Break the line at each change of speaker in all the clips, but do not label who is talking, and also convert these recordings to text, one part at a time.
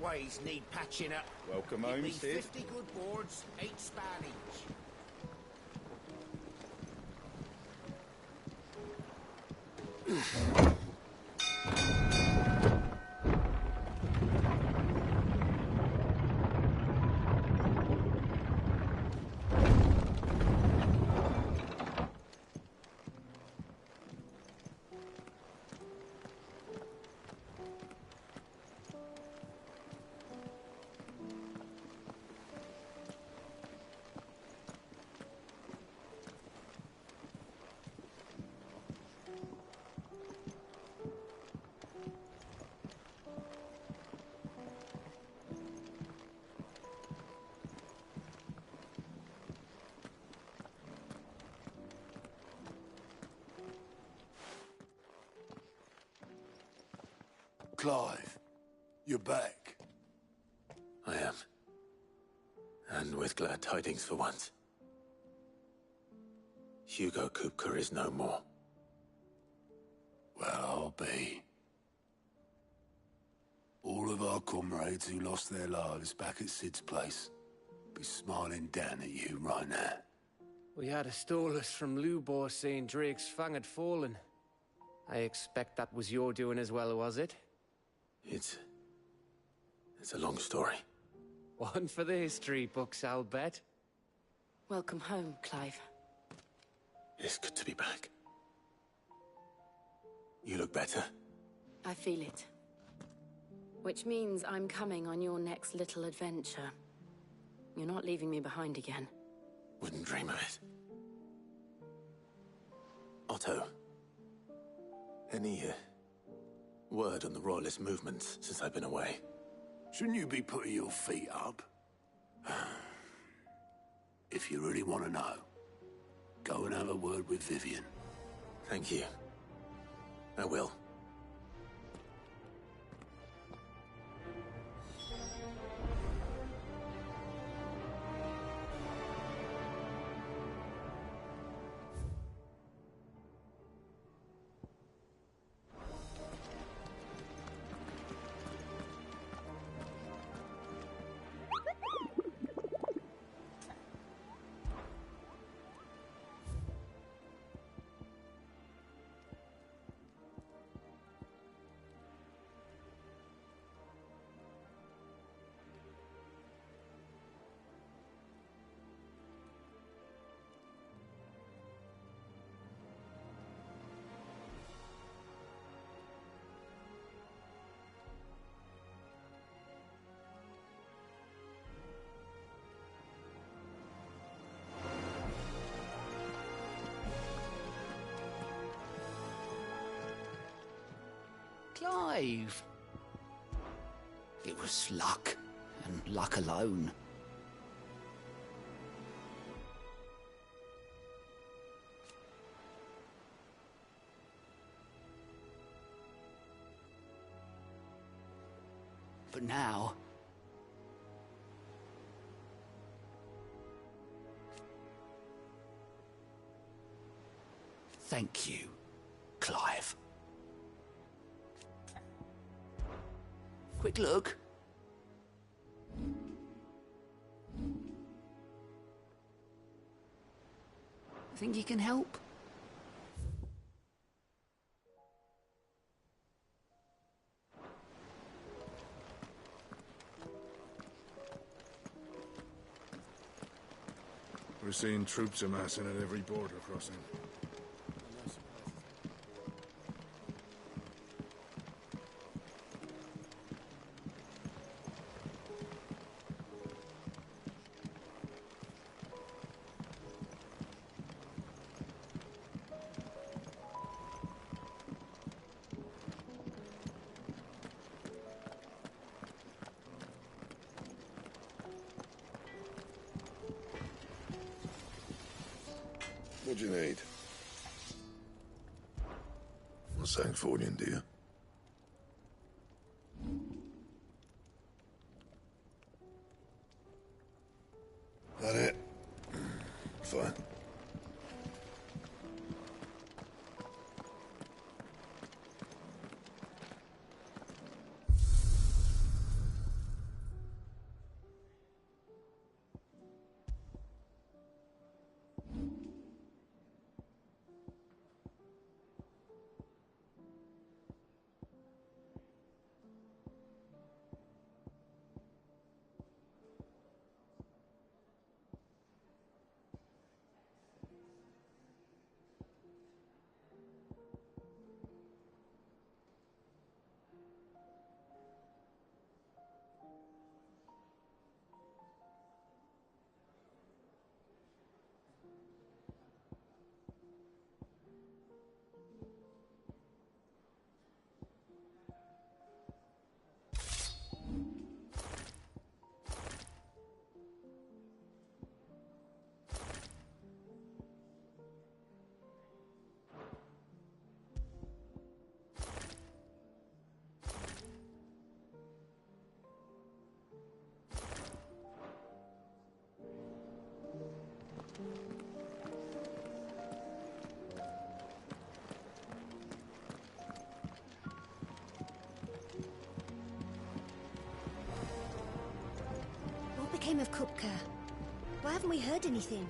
Ways need patching up.
Welcome
Give
home,
me
Sid.
50 good boards, 8 span each.
Clive, you're back.
I am. And with glad tidings for once. Hugo Kupka is no more.
Well, I'll be. All of our comrades who lost their lives back at Sid's place be smiling down at you right now.
We had a stolus from Lubor saying Drake's fang had fallen. I expect that was your doing as well, was it?
It's a long story.
One for the history books, I'll bet.
Welcome home, Clive.
It's good to be back. You look better.
I feel it. Which means I'm coming on your next little adventure. You're not leaving me behind again.
Wouldn't dream of it. Otto. Any word on the Royalist movements since I've been away?
Shouldn't you be putting your feet up? If you really want to know, go and have a word with Vivian.
Thank you. I will.
Clive. It was luck, and luck alone. But now... Thank you, Clive. Quick look. Think you can help?
We're seeing troops amassing at every border crossing.
What do you need? Not Sancfordian, do you? That it? Fine.
became of Kupka? Why haven't we heard anything?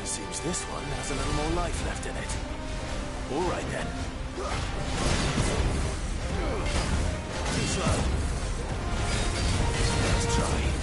Seems this one has a little more life left in it. All right then. Too slow. Let's try.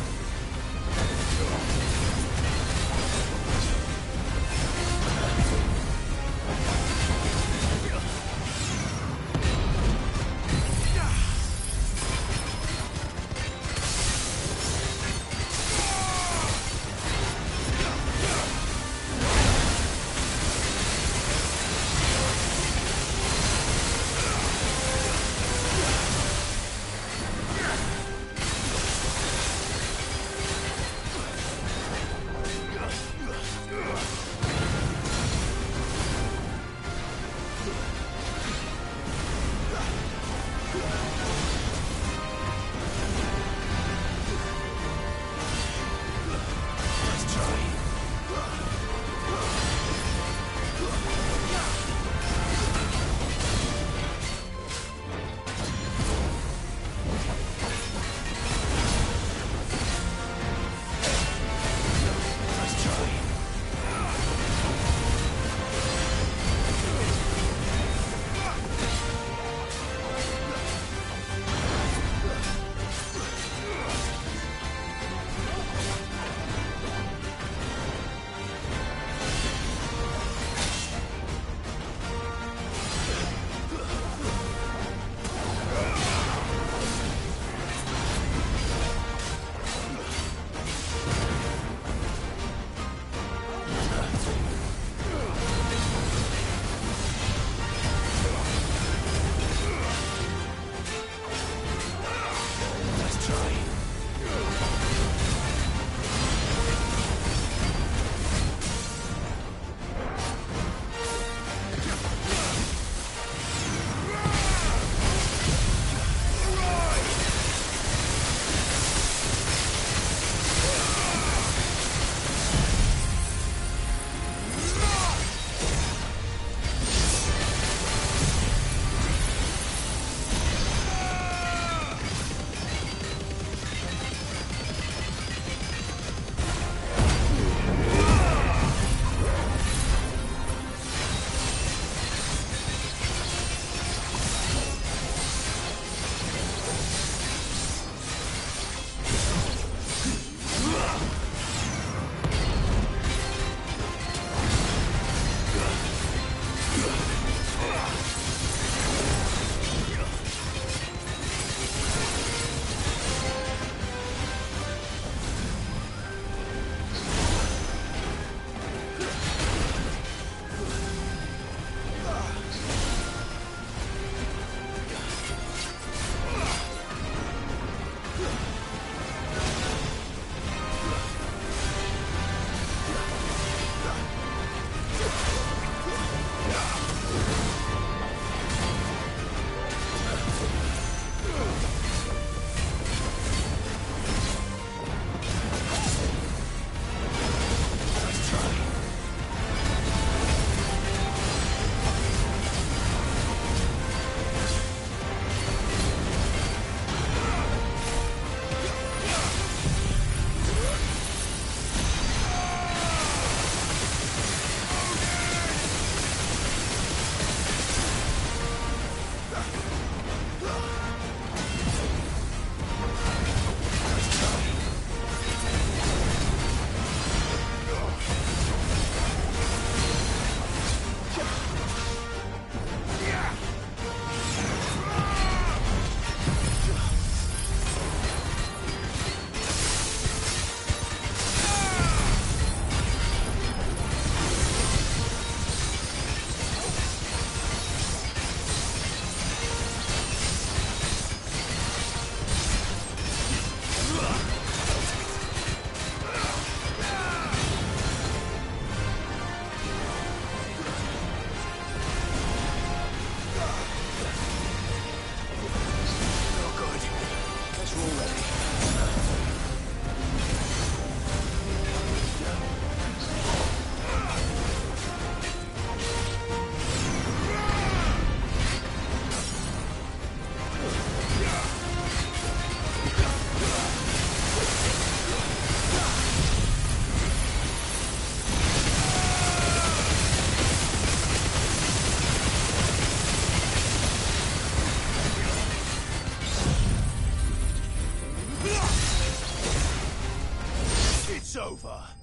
over.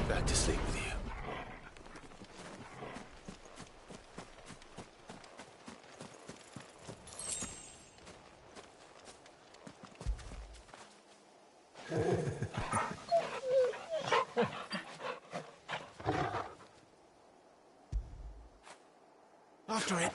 Back to sleep with you.
After it.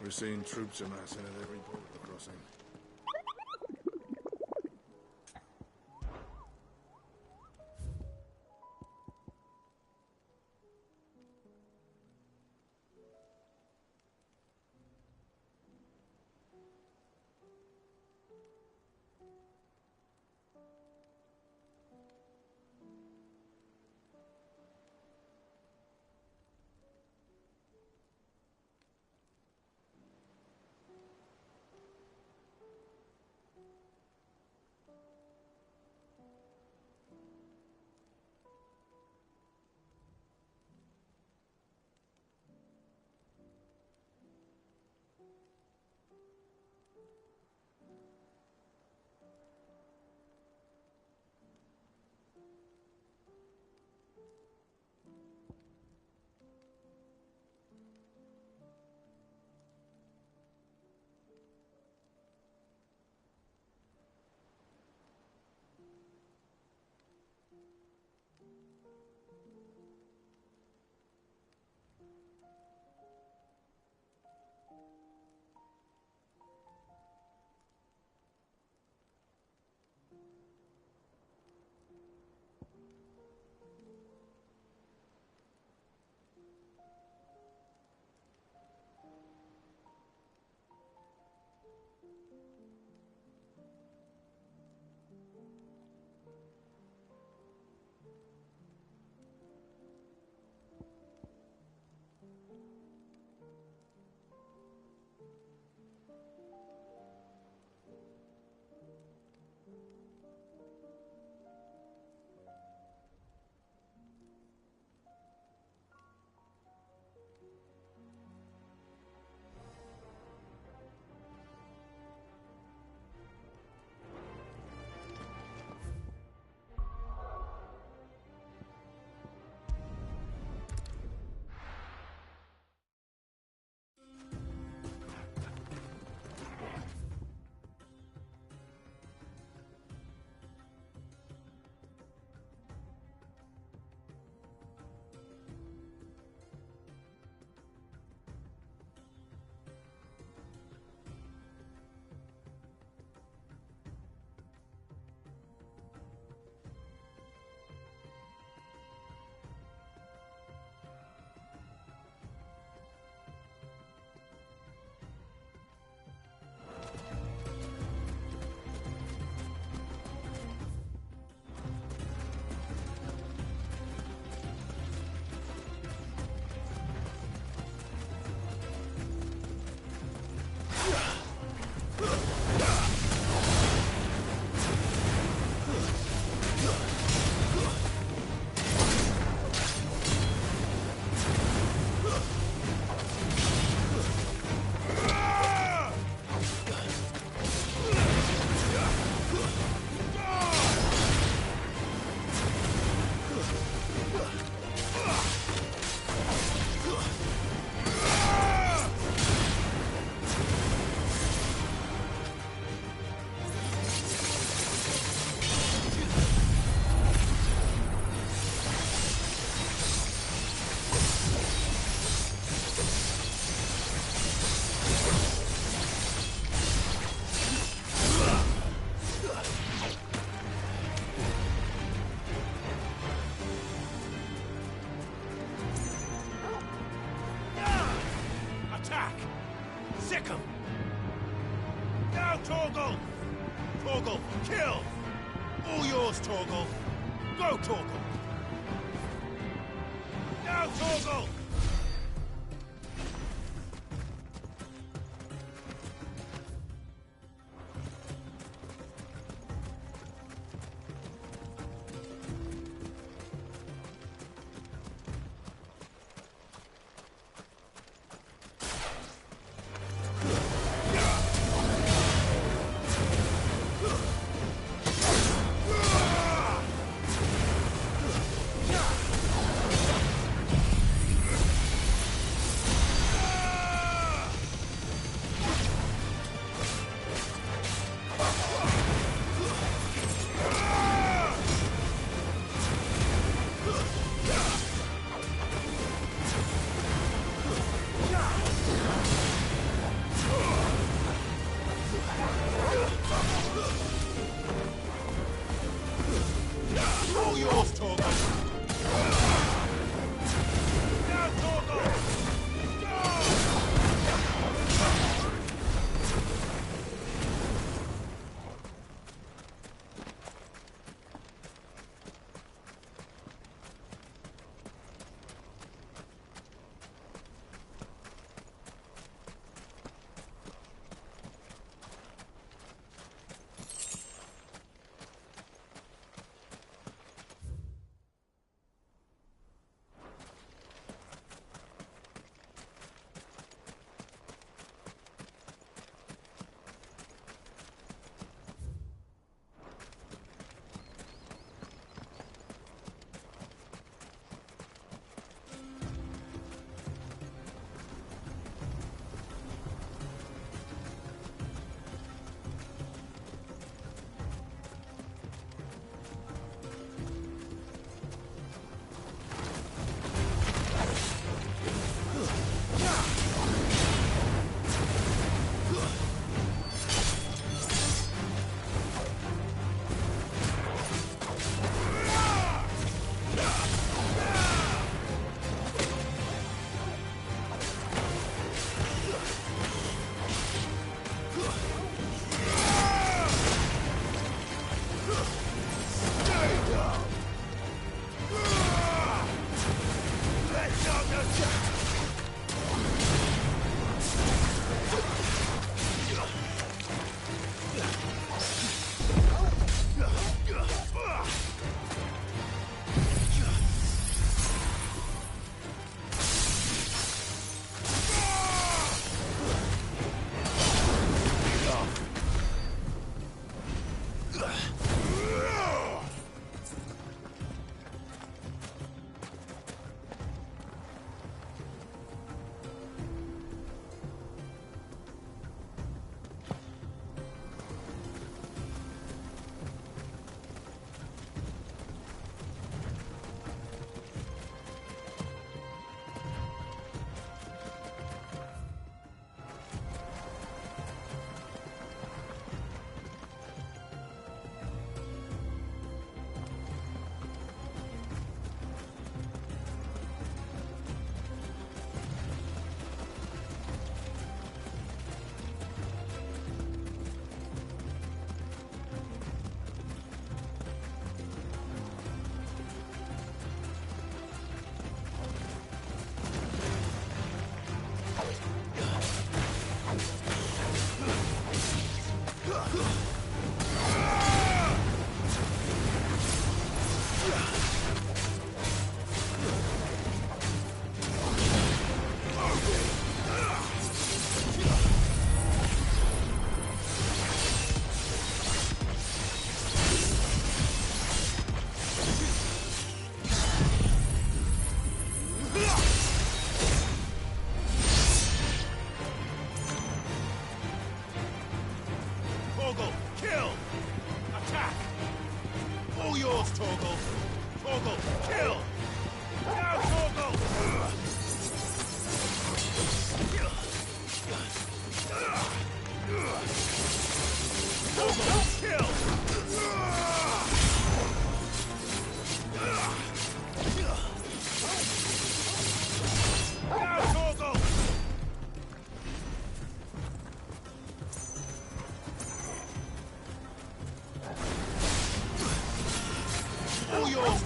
We're seeing troops amassing at every border crossing. Now, Torgal! Torgal, kill! All yours, Torgal! Go, Torgal! Now, Torgal!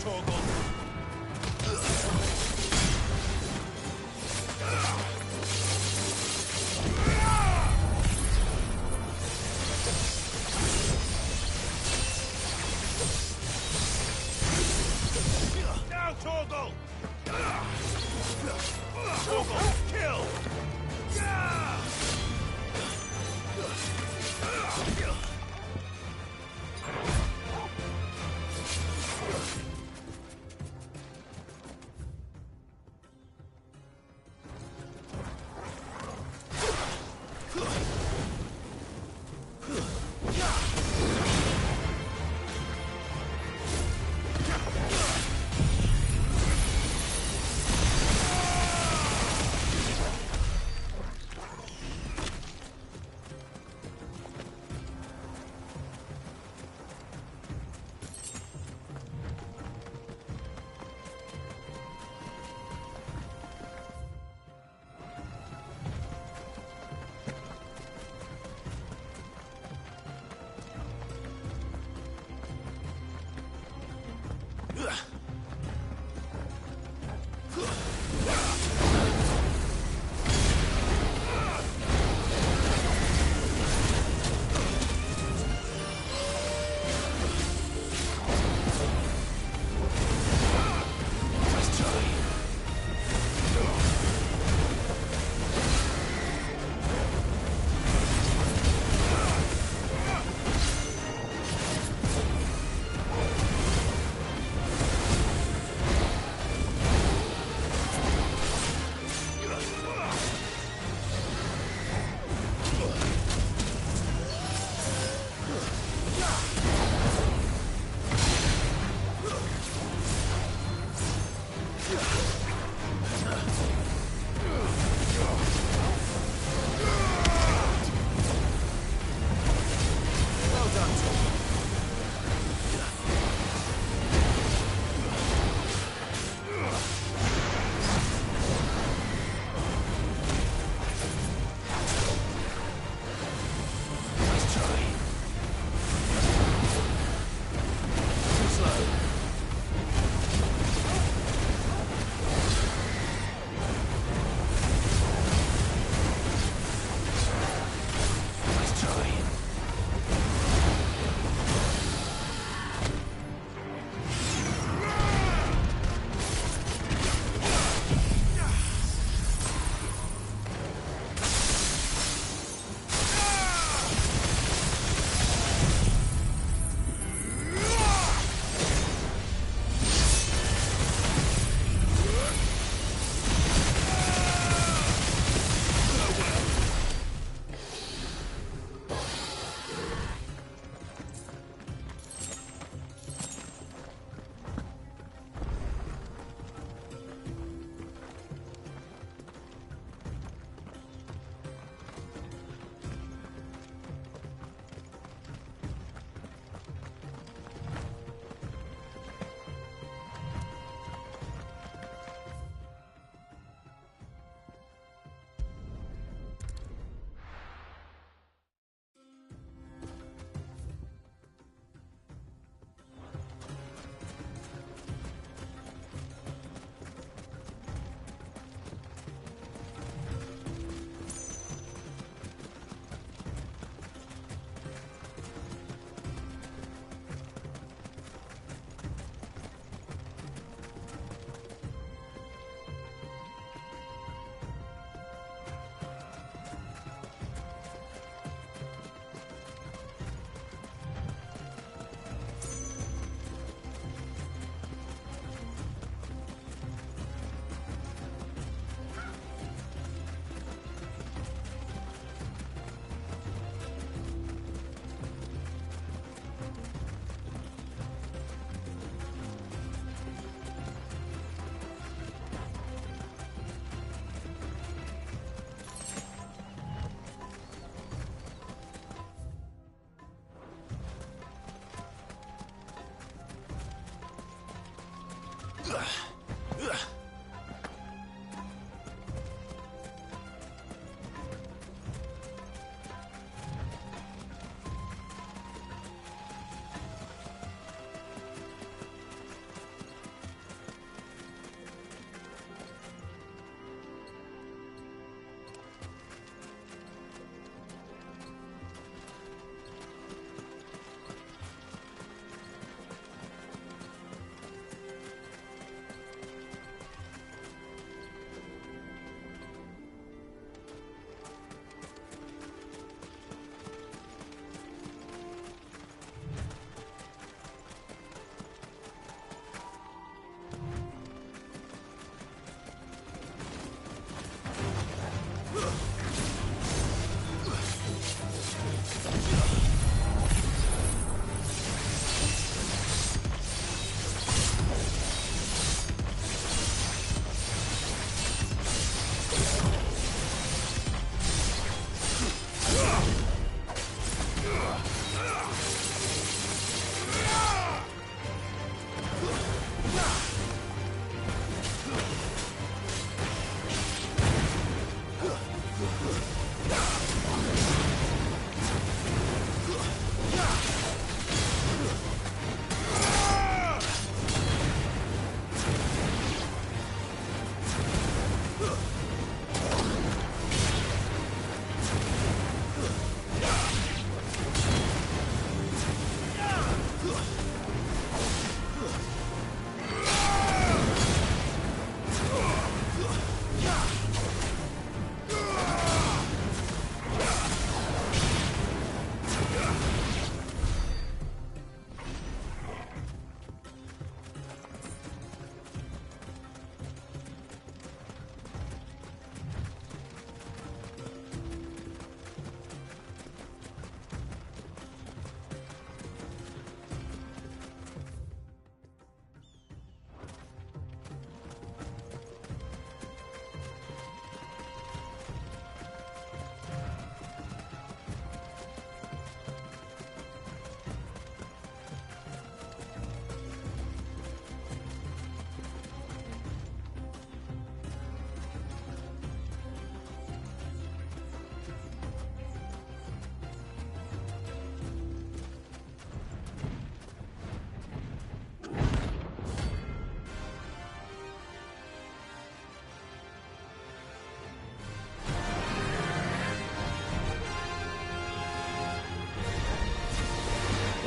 Torgal! Now, Torgal! Torgal, kill!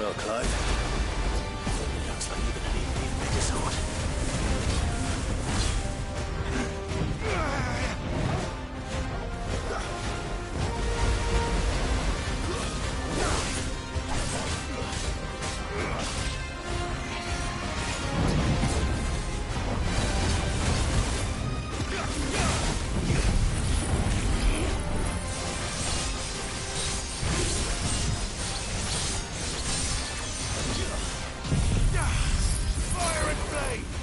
well, Clive. Looks like you're gonna need an even bigger sword.
Fire and flame!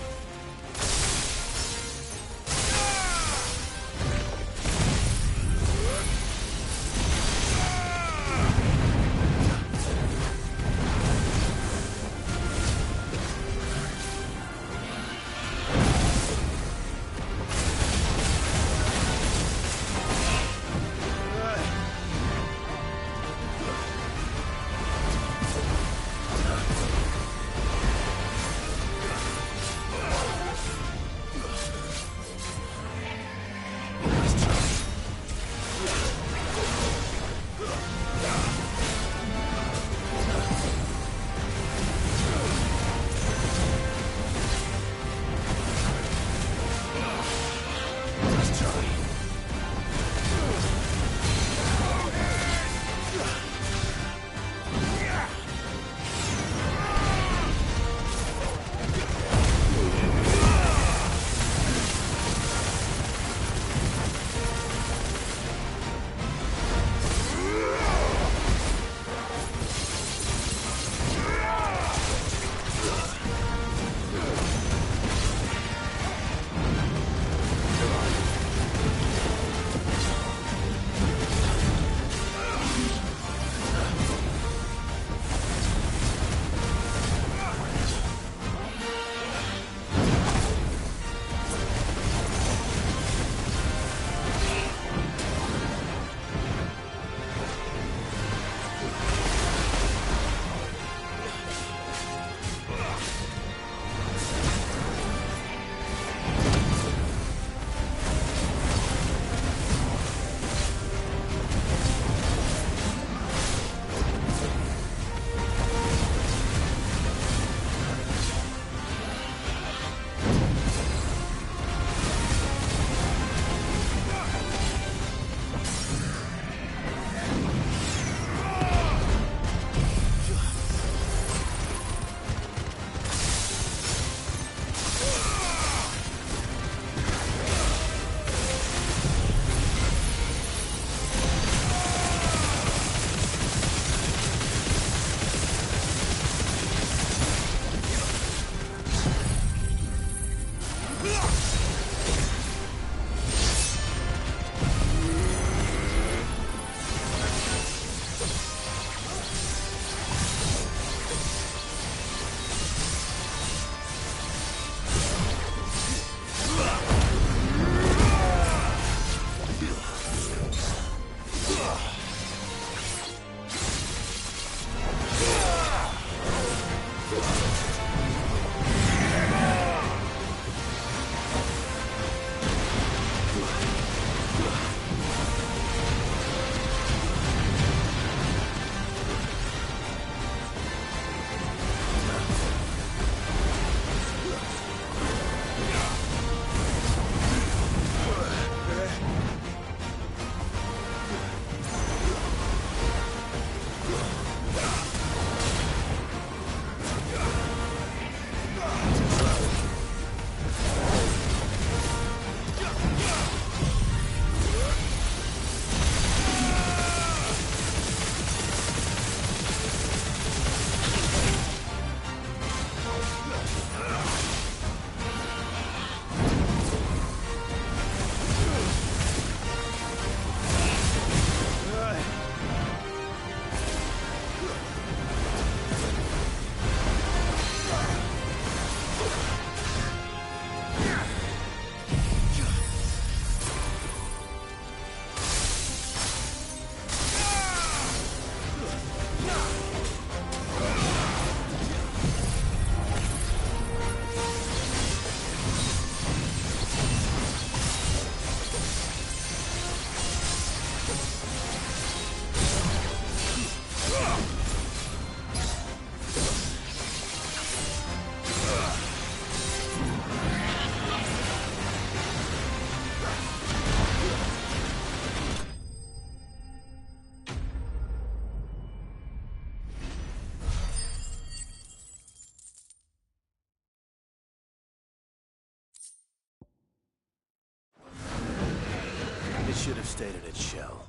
stayed in its shell.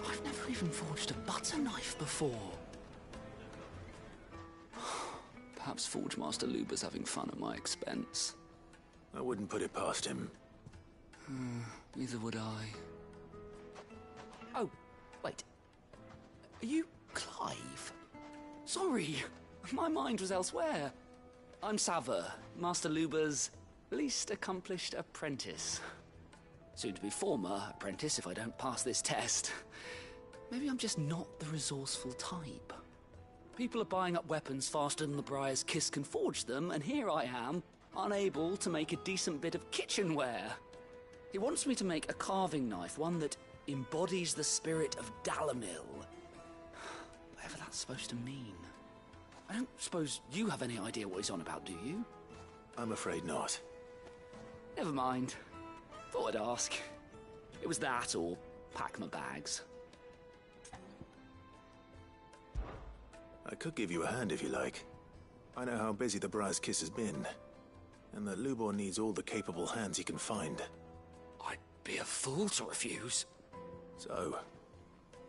I've never even forged a butter knife before. Perhaps Forge Master Luber's having fun at my expense.
I wouldn't put it past him.
Neither would I. Oh, wait. Are you Clive? Sorry, my mind was elsewhere. I'm Sava, Master Luber's least accomplished apprentice. Soon to be former apprentice if I don't pass this test. Maybe I'm just not the resourceful type. People are buying up weapons faster than the Briar's Kiss can forge them, and here I am, unable to make a decent bit of kitchenware. He wants me to make a carving knife, one that embodies the spirit of Dalamil. Whatever that's supposed to mean. I don't suppose you have any idea what he's on about, do you?
I'm afraid not.
Never mind. Thought I'd ask. It was that or pack my bags.
I could give you a hand if you like. I know how busy the Briar's Kiss has been, and that Lubor needs all the capable hands he can find.
I'd be a fool to refuse.
So,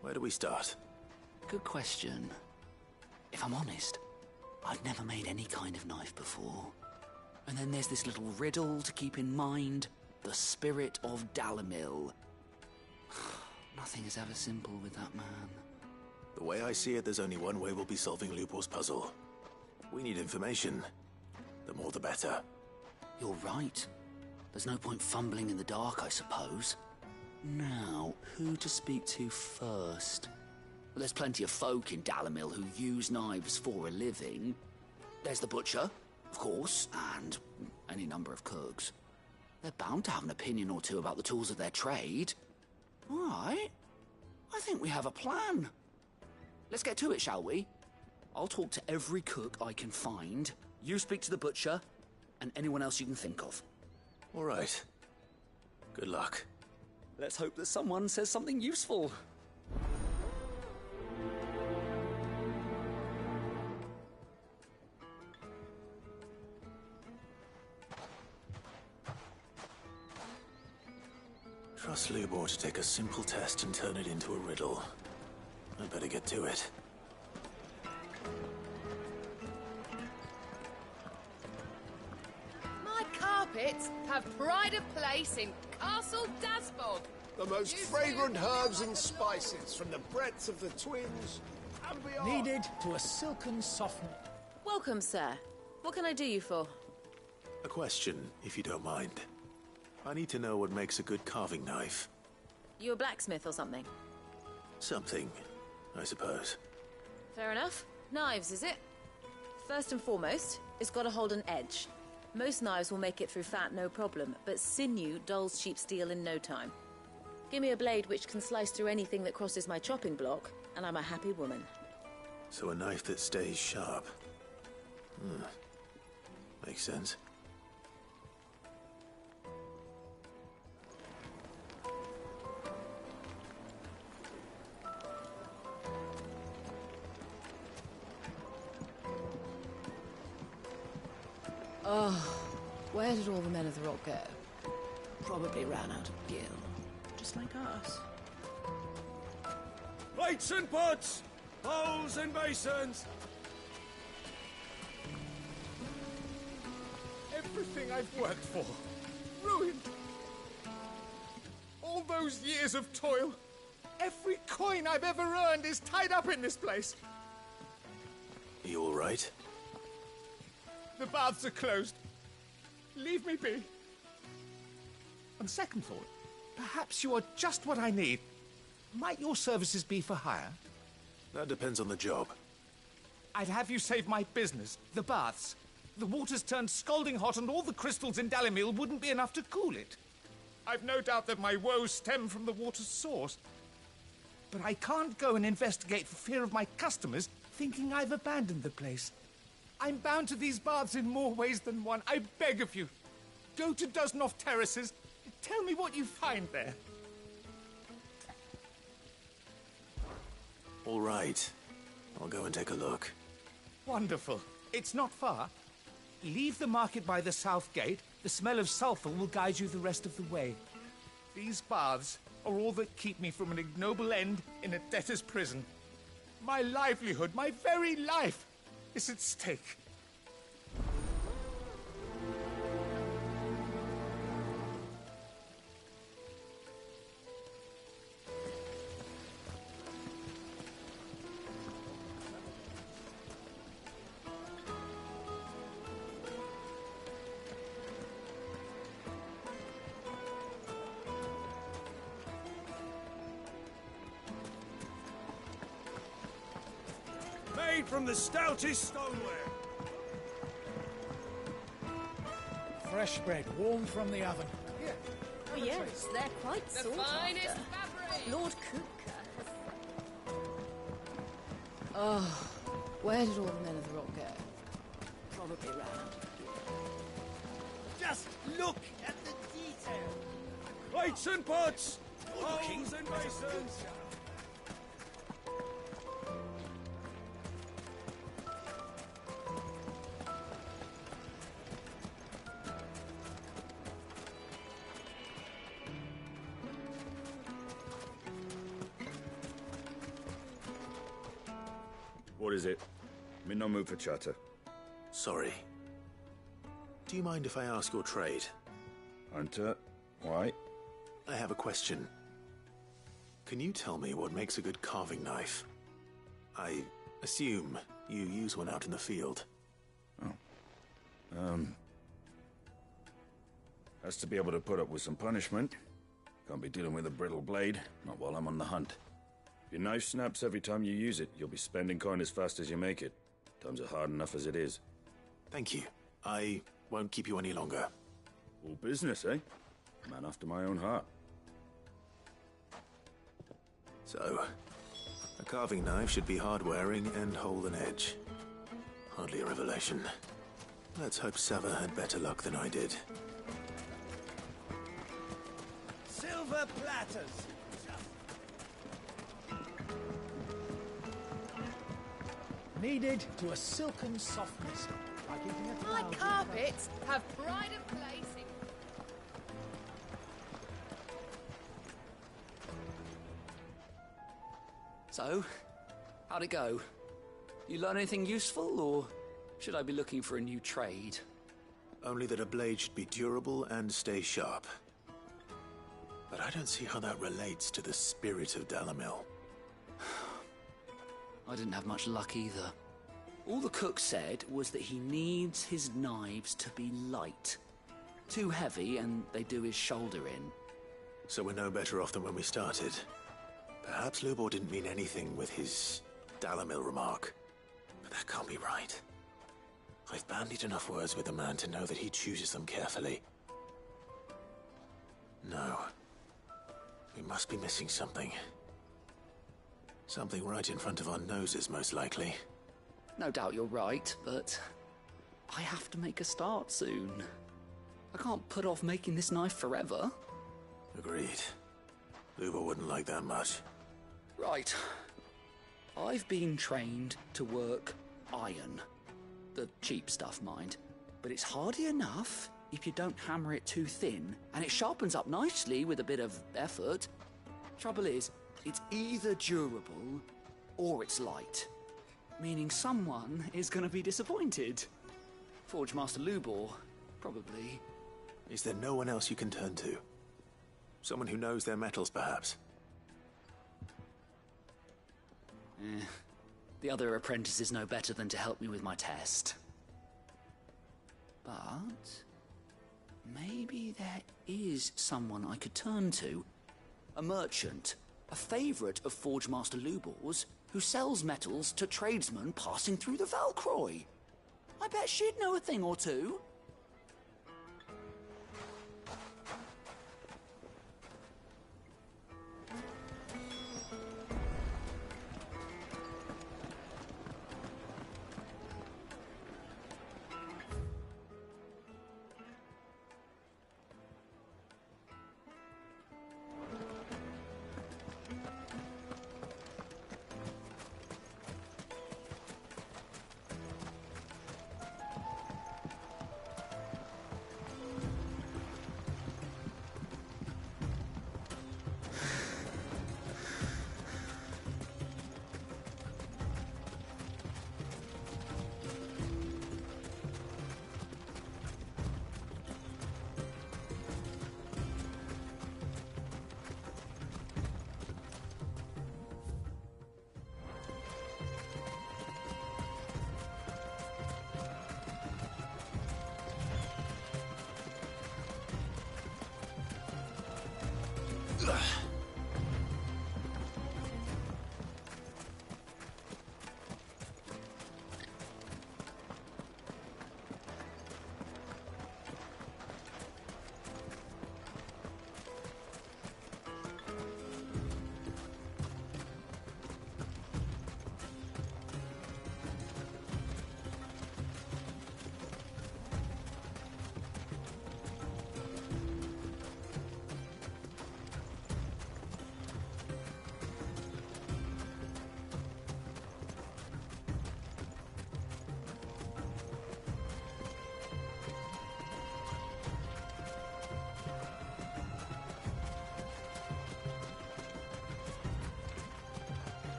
where do we start?
Good question. If I'm honest, I've never made any kind of knife before. And then there's this little riddle to keep in mind. The spirit of Dalamil. Nothing is ever simple with that man.
The way I see it, there's only one way we'll be solving Lubor's puzzle. We need information. The more the better.
You're right. There's no point fumbling in the dark, I suppose. Now, who to speak to first? Well, there's plenty of folk in Dalamil who use knives for a living. There's the butcher, of course, and any number of cooks. They're bound to have an opinion or two about the tools of their trade. All right. I think we have a plan. Let's get to it, shall we? I'll talk to every cook I can find. You speak to the butcher, and anyone else you can think of.
All right. Good luck.
Let's hope that someone says something useful.
Trust Lubor to take a simple test and turn it into a riddle. I better get to it.
My carpets have pride of place in Castle Dasbog.
The most fragrant herbs and spices from the breadths of the Twins and beyond.
Needed to a silken softener.
Welcome, sir. What can I do you for?
A question, if you don't mind. I need to know what makes a good carving knife.
You a blacksmith or something?
Something, I suppose.
Fair enough. Knives, is it? First and foremost, it's got to hold an edge. Most knives will make it through fat, no problem, but sinew dulls cheap steel in no time. Give me a blade which can slice through anything that crosses my chopping block, and I'm a happy woman.
So a knife that stays sharp. Makes sense.
Oh, where did all the men of the rock go? Probably ran out of gil. Just like us.
Plates and pots! Bowls and basins! Everything I've worked for. Ruined. All those years of toil. Every coin I've ever earned is tied up in this place.
You all right?
The baths are closed. Leave me be. On second thought, perhaps you are just what I need. Might your services be for hire?
That depends on the job.
I'd have you save my business, the baths. The water's turned scalding hot and all the crystals in Dalimil wouldn't be enough to cool it. I've no doubt that my woes stem from the water's source. But I can't go and investigate for fear of my customers thinking I've abandoned the place. I'm bound to these baths in more ways than one. I beg of you. Go to Dusnoff Terraces. Tell me what you find there.
All right. I'll go and take a look.
Wonderful. It's not far. Leave the market by the south gate. The smell of sulfur will guide you the rest of the way. These baths are all that keep me from an ignoble end in a debtor's prison. My livelihood, my very life, is at stake.
Made from the stoutest stoneware.
Fresh bread, warm from the oven. Here.
Oh yes, they're quite
The
sought
finest
after.
fabric!
Lord Cooker.
Oh, where did all the men of the rock go? Probably ran out of gear.
Just look at the detail. Plates and pots, bowls and basins.
What is it? I'm in no mood for chatter.
Sorry. Do you mind if I ask your trade?
Hunter, why?
I have a question. Can you tell me what makes a good carving knife? I assume you use one out in the field.
Has to be able to put up with some punishment. Can't be dealing with a brittle blade, not while I'm on the hunt. If your knife snaps every time you use it, you'll be spending coin as fast as you make it. Times are hard enough as it is.
Thank you. I won't keep you any longer.
All business, eh? Man after my own heart.
So, a carving knife should be hard-wearing and hold an edge. Hardly a revelation. Let's hope Sava had better luck than I did.
Silver platters.
Kneaded to a silken softness, like eating a
My
cloud.
carpets have pride of place in...
So, how'd it go? You learn anything useful, or should I be looking for a new trade?
Only that a blade should be durable and stay sharp. But I don't see how that relates to the spirit of Dalimil.
I didn't have much luck either. All the cook said was that he needs his knives to be light. Too heavy and they do his shoulder in.
So we're no better off than when we started. Perhaps Lubor didn't mean anything with his Dalimil remark. But that can't be right. I've bandied enough words with the man to know that he chooses them carefully. No. We must be missing something. Something right in front of our noses, most likely.
No doubt you're right, but I have to make a start soon. I can't put off making this knife forever.
Agreed. Lubor wouldn't like that much.
Right. I've been trained to work iron. The cheap stuff, mind. But it's hardy enough if you don't hammer it too thin, and it sharpens up nicely with a bit of effort. Trouble is, it's either durable or it's light. Meaning someone is going to be disappointed. Forge Master Lubor, probably.
Is there no one else you can turn to? Someone who knows their metals, perhaps?
The other apprentice is no better than to help me with my test. But maybe there is someone I could turn to. A merchant, a favourite of Forge Master Lubor's, who sells metals to tradesmen passing through the Valcroy. I bet she'd know a thing or two.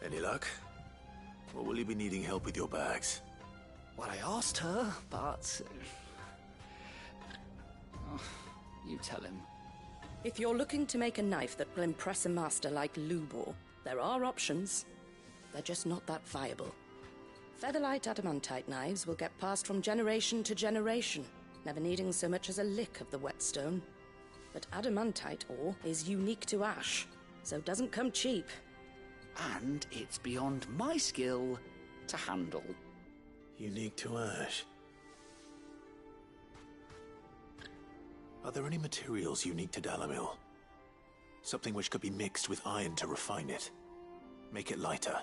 Any luck? Or will you be needing help with your bags?
Well, I asked her, but... Oh, you tell him.
If you're looking to make a knife that will impress a master like Lubor, there are options. They're just not that viable. Featherlight adamantite knives will get passed from generation to generation, never needing so much as a lick of the whetstone. But adamantite ore is unique to ash, so doesn't come cheap.
And it's beyond my skill to handle.
Unique to ash. Are there any materials unique to Dalamil? Something which could be mixed with iron to refine it. Make it lighter.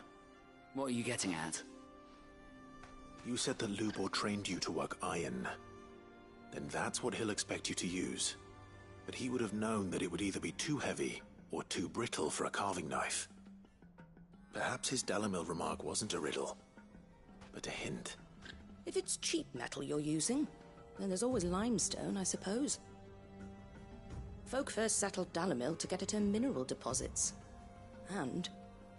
What are you getting at?
You said that Lubor trained you to work iron. Then that's what he'll expect you to use. But he would have known that it would either be too heavy or too brittle for a carving knife. Perhaps his Dalamil remark wasn't a riddle, but a hint.
If it's cheap metal you're using, then there's always limestone, I suppose. Folk first settled Dalamil to get at her mineral deposits. And,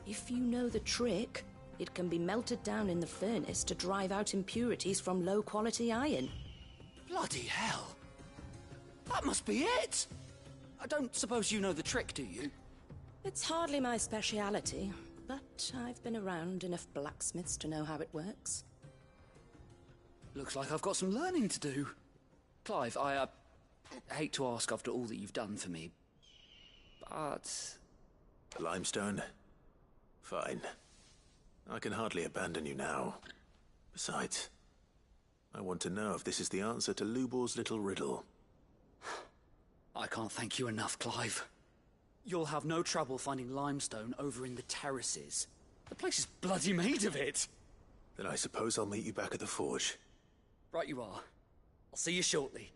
if you know the trick, it can be melted down in the furnace to drive out impurities from low-quality iron.
Bloody hell! That must be it! I don't suppose you know the trick, do you?
It's hardly my speciality, but I've been around enough blacksmiths to know how it works.
Looks like I've got some learning to do. Clive, I hate to ask after all that you've done for me, but...
Limestone? Fine. I can hardly abandon you now. Besides, I want to know if this is the answer to Lubor's little riddle.
I can't thank you enough, Clive. You'll have no trouble finding limestone over in the terraces. The place is bloody made of it.
Then I suppose I'll meet you back at the forge.
Right you are. I'll see you shortly.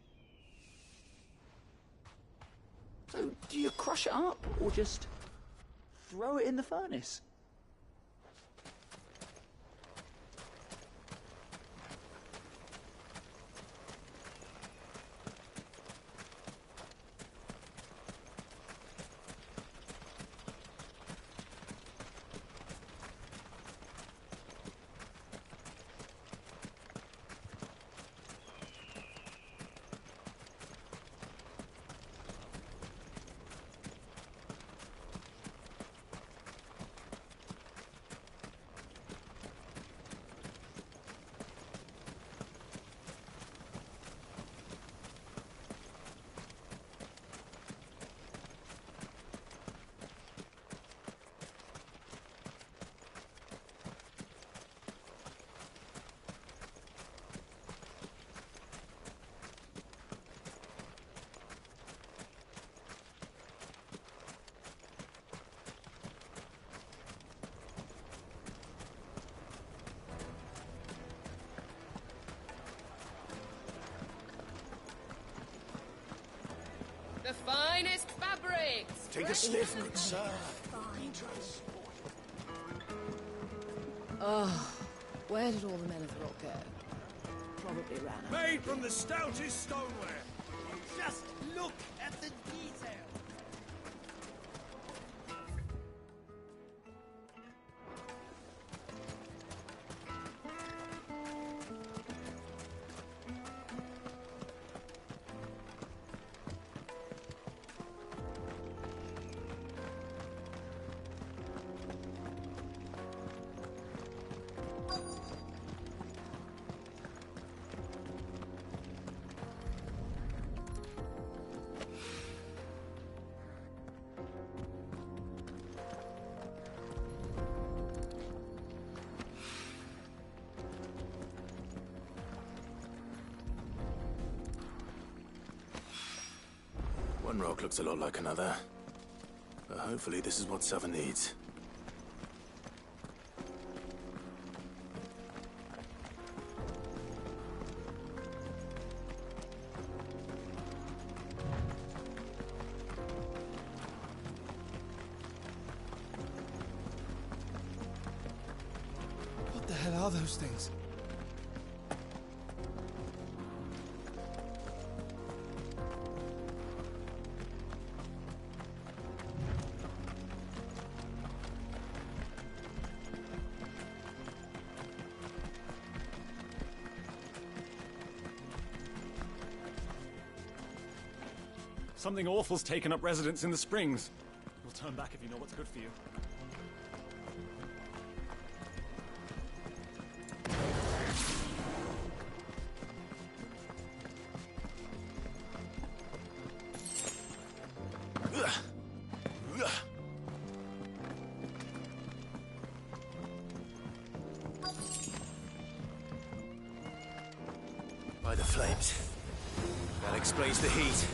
So, do you crush it up, or just throw it in the furnace?
finest fabrics.
Take a sniff, good sir.
Oh, where did all the men of the rock go? Probably ran out.
Made from the stoutest stoneware. Just look at the detail.
One rock looks a lot like another. But hopefully this is what Sava needs.
What the hell are those things?
Something awful's taken up residence in the springs. We'll turn back if you know what's good for you.
By the flames. That explains the heat.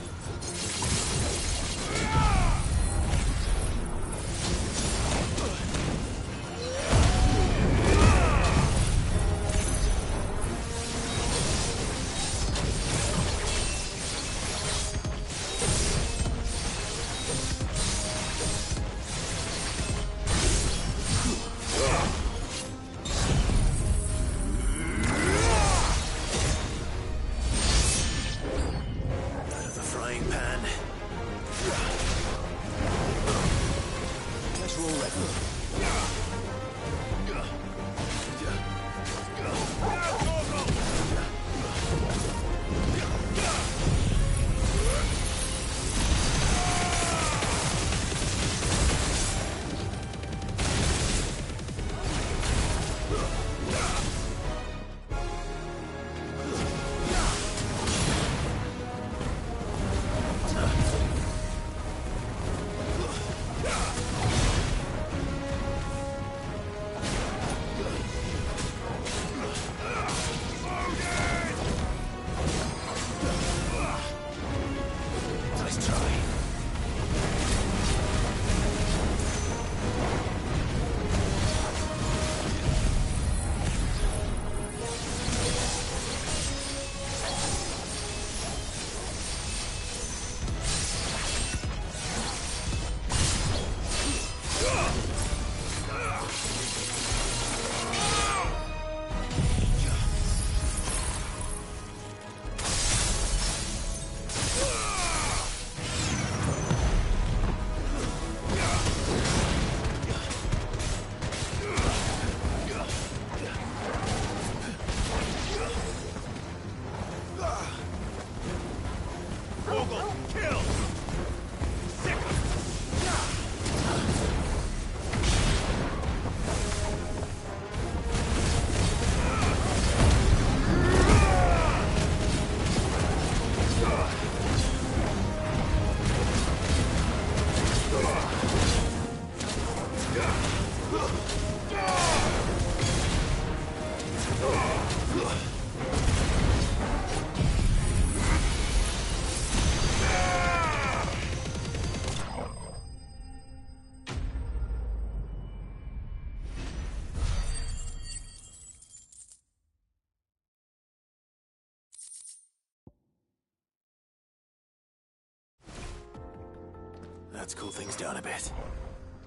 Let's cool things down a bit.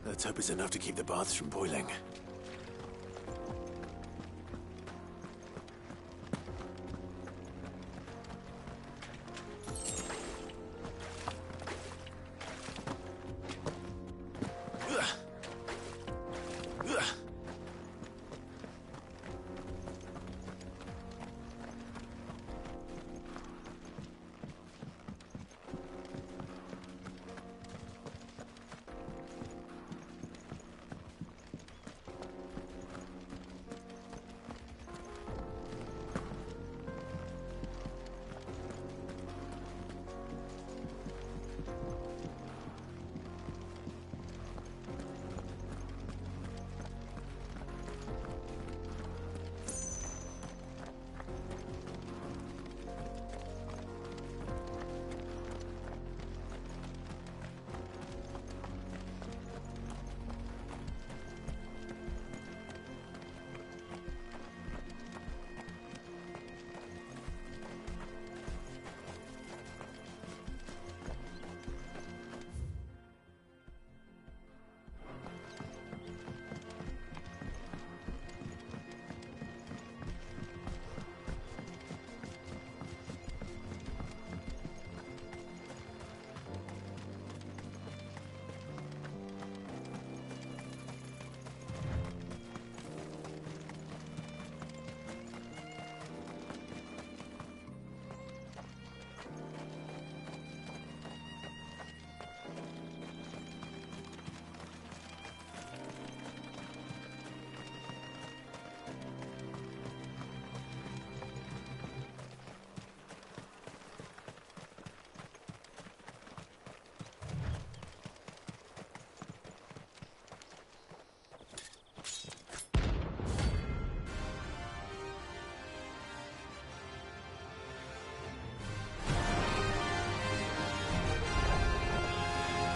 Let's hope it's enough to keep the baths from boiling.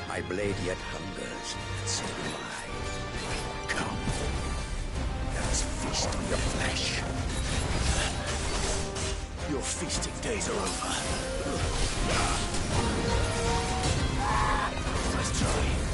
My blade yet hungers, and so do I. Come, let us feast on your flesh.
Your feasting days are over. Let's try.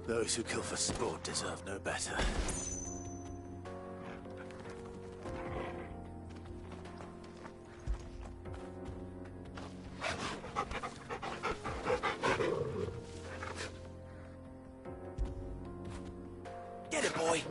Those who kill for sport deserve no better. Get it, boy!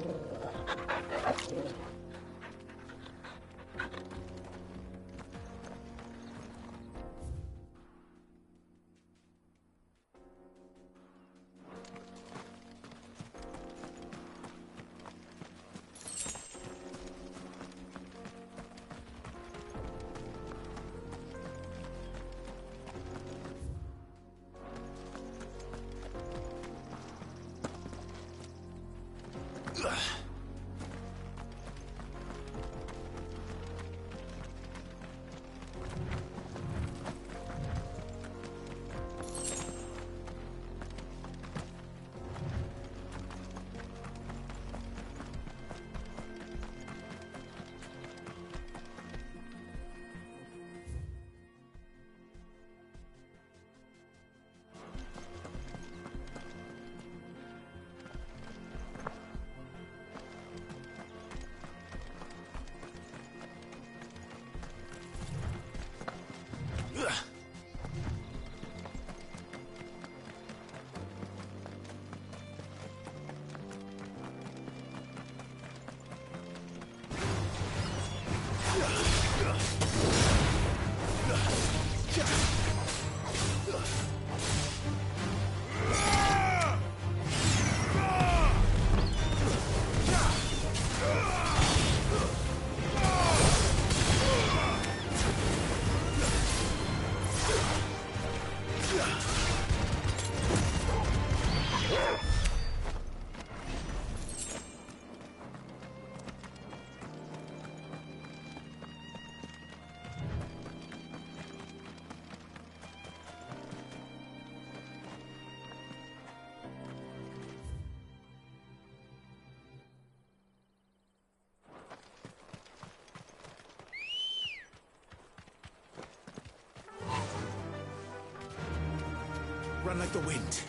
Run like the wind.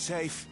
safe.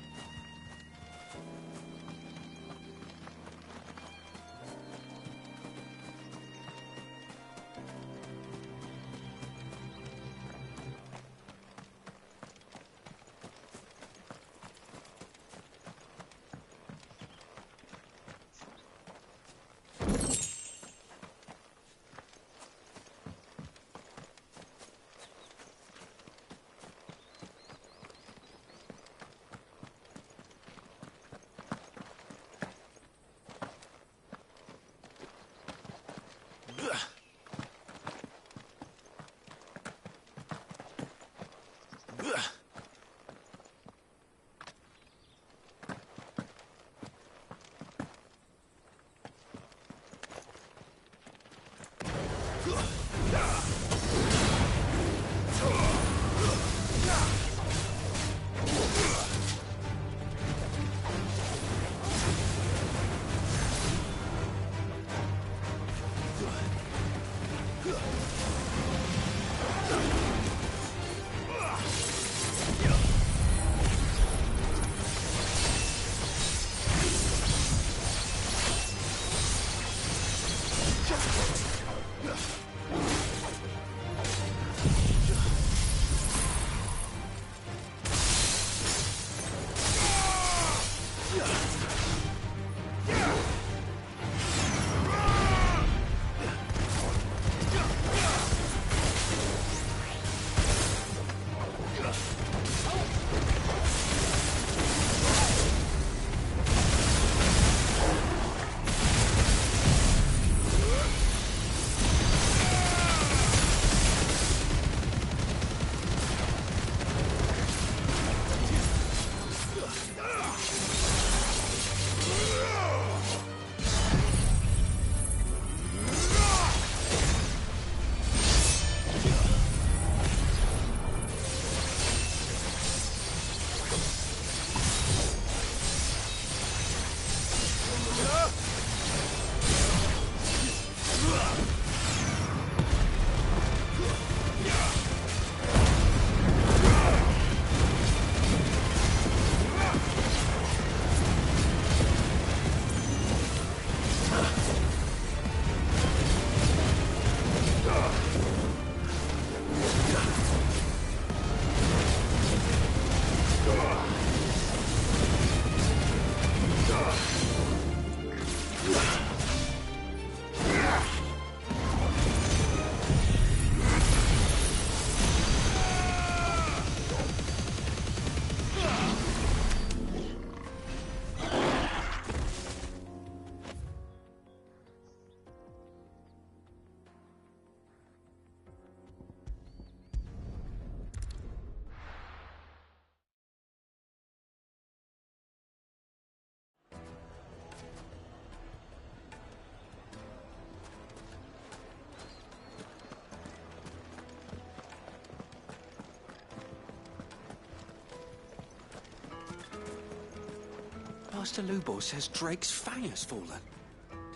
Master Lubor says Drake's fang has fallen.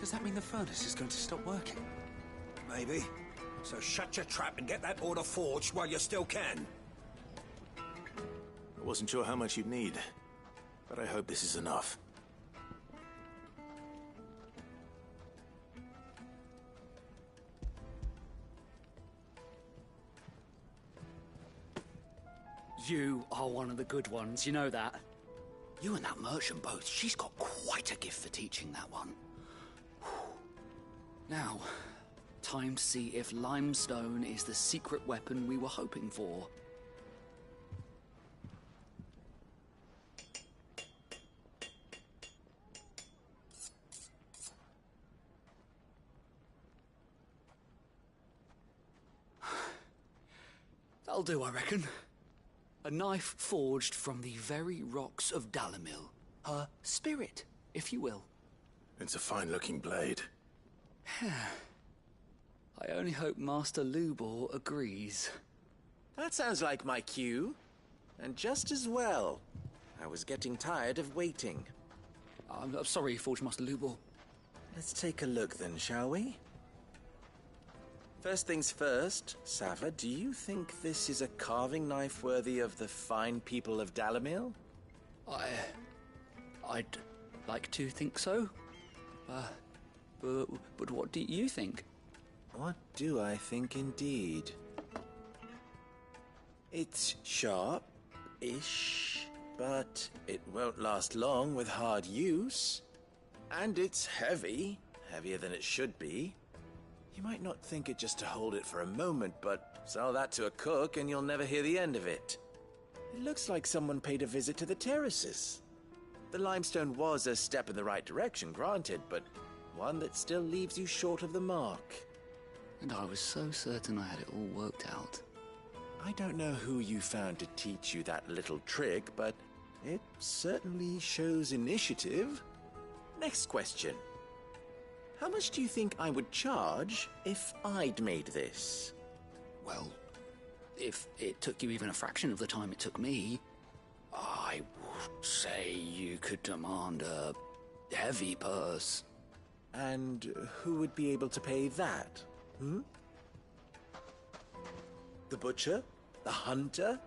Does that mean the furnace is going to stop working?
Maybe. So shut your trap and get that order forged while you still can.
I wasn't sure how much you'd need, but I hope this is enough.
You are one of the good ones, you know that. You and that merchant both, she's got quite a gift for teaching that one. Now, time to see if limestone is the secret weapon we were hoping for. That'll do, I reckon. A knife forged from the very rocks of Dalimil. Her spirit, if you will.
It's a fine-looking blade.
I only hope Master Lubor agrees.
That sounds like my cue. And just as well. I was getting tired of waiting.
I'm sorry, Forge Master Lubor.
Let's take a look then, shall we? First things first, Sava, do you think this is a carving knife worthy of the fine people of Dalimil?
I'd like to think so. But what do you think?
What do I think indeed? It's sharp-ish, but it won't last long with hard use. And it's heavy, heavier than it should be. You might not think it just to hold it for a moment, but sell that to a cook and you'll never hear the end of it. It looks like someone paid a visit to the terraces. The limestone was a step in the right direction, granted, but one that still leaves you short of the mark.
And I was so certain I had it all worked out.
I don't know who you found to teach you that little trick, but it certainly shows initiative. Next question. How much do you think I would charge if I'd made this?
Well, if it took you even a fraction of the time it took me, I would say you could demand a heavy purse.
And who would be able to pay that? The butcher? The hunter?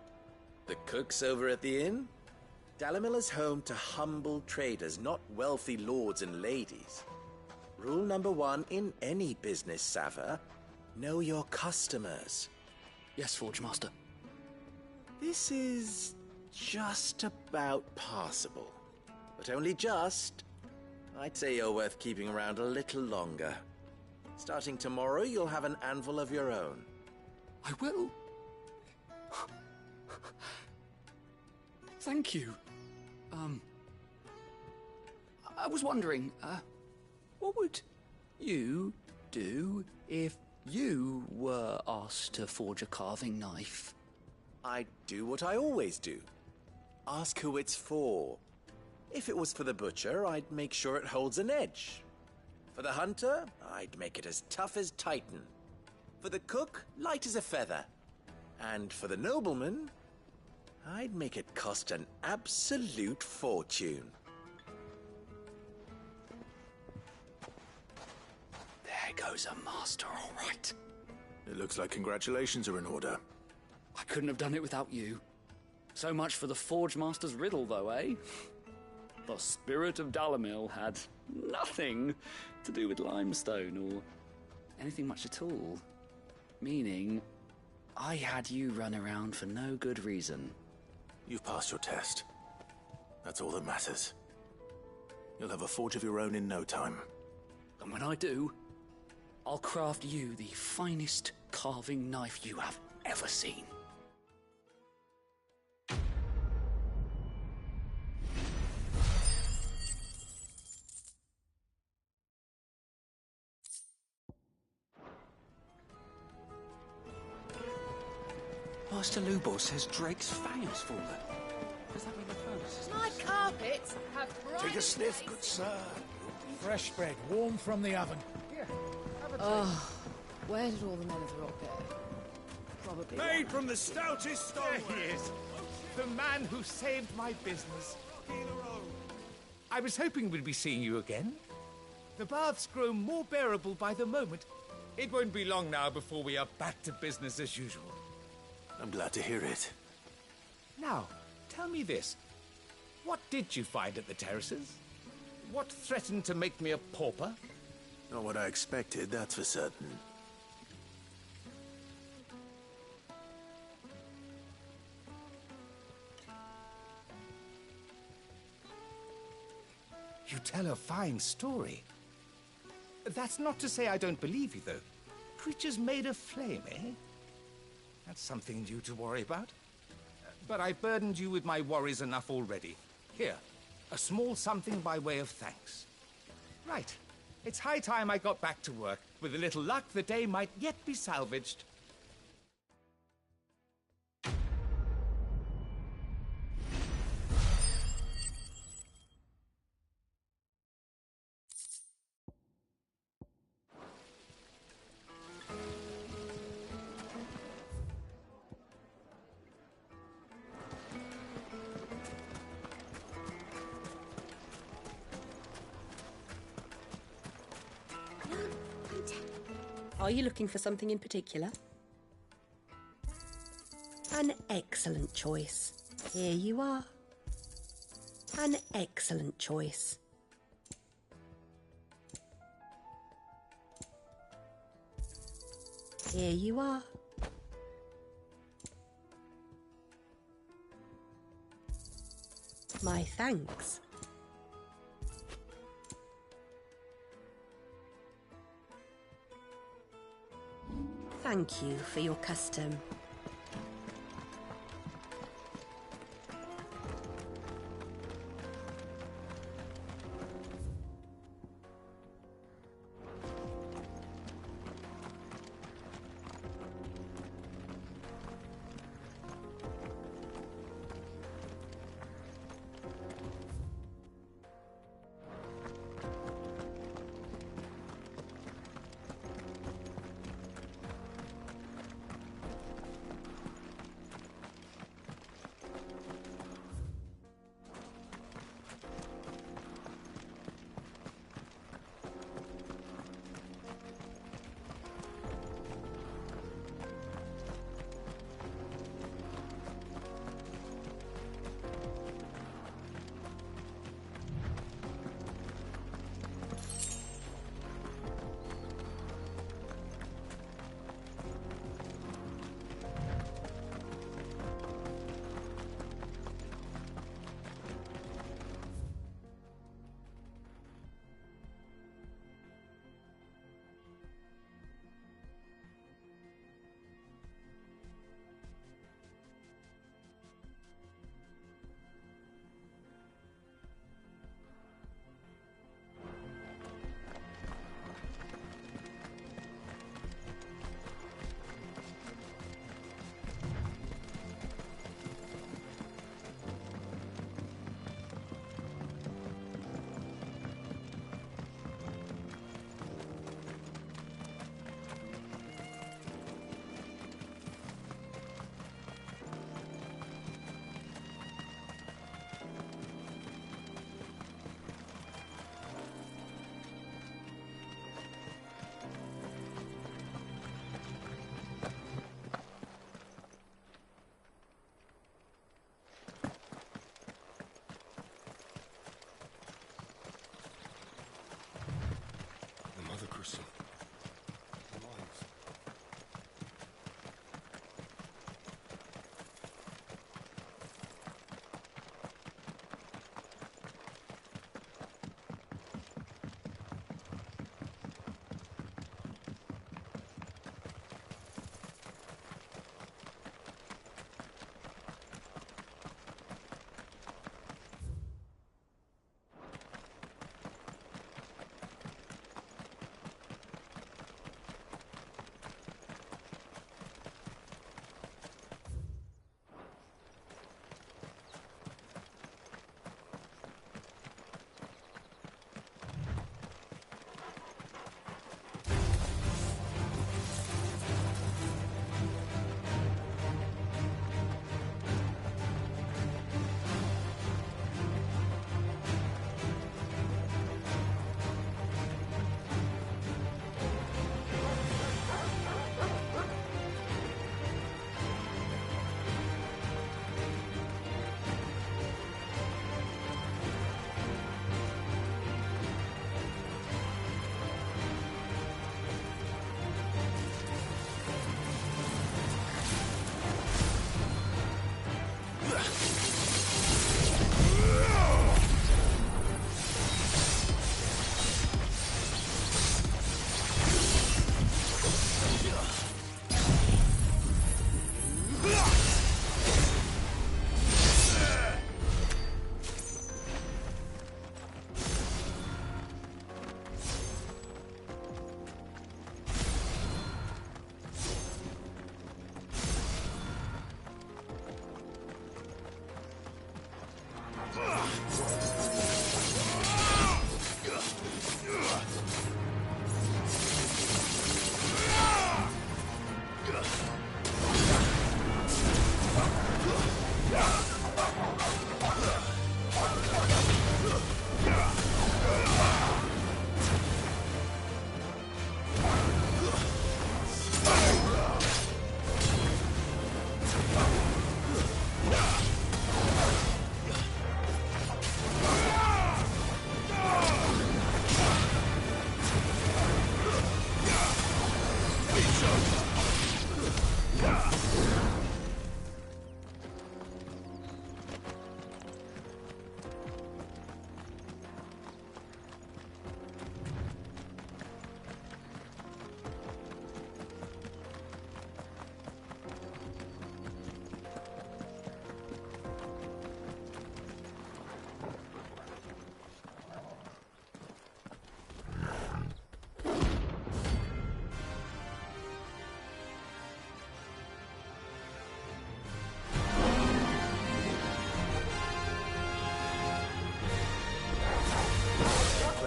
The cooks over at the inn? Dalimil is home to humble traders, not wealthy lords and ladies. Rule number 1 in any business, Sava: know your customers.
Yes, Forge Master.
This is just about passable. But only just. I'd say you're worth keeping around a little longer. Starting tomorrow, you'll have an anvil of your own.
I will. Thank you. I was wondering, what would you do if you were asked to forge a carving knife?
I'd do what I always do. Ask who it's for. If it was for the butcher, I'd make sure it holds an edge. For the hunter, I'd make it as tough as Titan. For the cook, light as a feather. And for the nobleman, I'd make it cost an absolute fortune.
There goes a master, all right.
It looks like congratulations are in order.
I couldn't have done it without you. So much for the Forge Master's riddle, though, eh? The spirit of Dalimil had nothing to do with limestone or anything much at all. Meaning, I had you run around for no good reason.
You've passed your test. That's all that matters. You'll have a forge of your own in no time.
And when I do, I'll craft you the finest carving knife you have ever seen. Master Lubor says Drake's fang has fallen. Does that mean the furnace is...
My carpets have bright...
Take a sniff, good sir.
Fresh bread, warm from the oven. Here, have a taste.
Where did all the men of the rock go? Probably...
Made from the stoutest stone.
There he is. The man who saved my business. I was hoping we'd be seeing you again. The baths grow more bearable by the moment. It won't be long now before we are back to business as usual.
I'm glad to hear it.
Now, tell me this. What did you find at the terraces? What threatened to make me a pauper?
Not what I expected, that's for certain.
You tell a fine story. That's not to say I don't believe you, though. Creatures made of flame, eh? That's something new to worry about. But I burdened you with my worries enough already. Here, a small something by way of thanks. Right. It's high time I got back to work. With a little luck, the day might yet be salvaged.
Are you looking for something in particular? An excellent choice. Here you are.
An excellent choice. Here you are. My thanks. Thank you for your custom.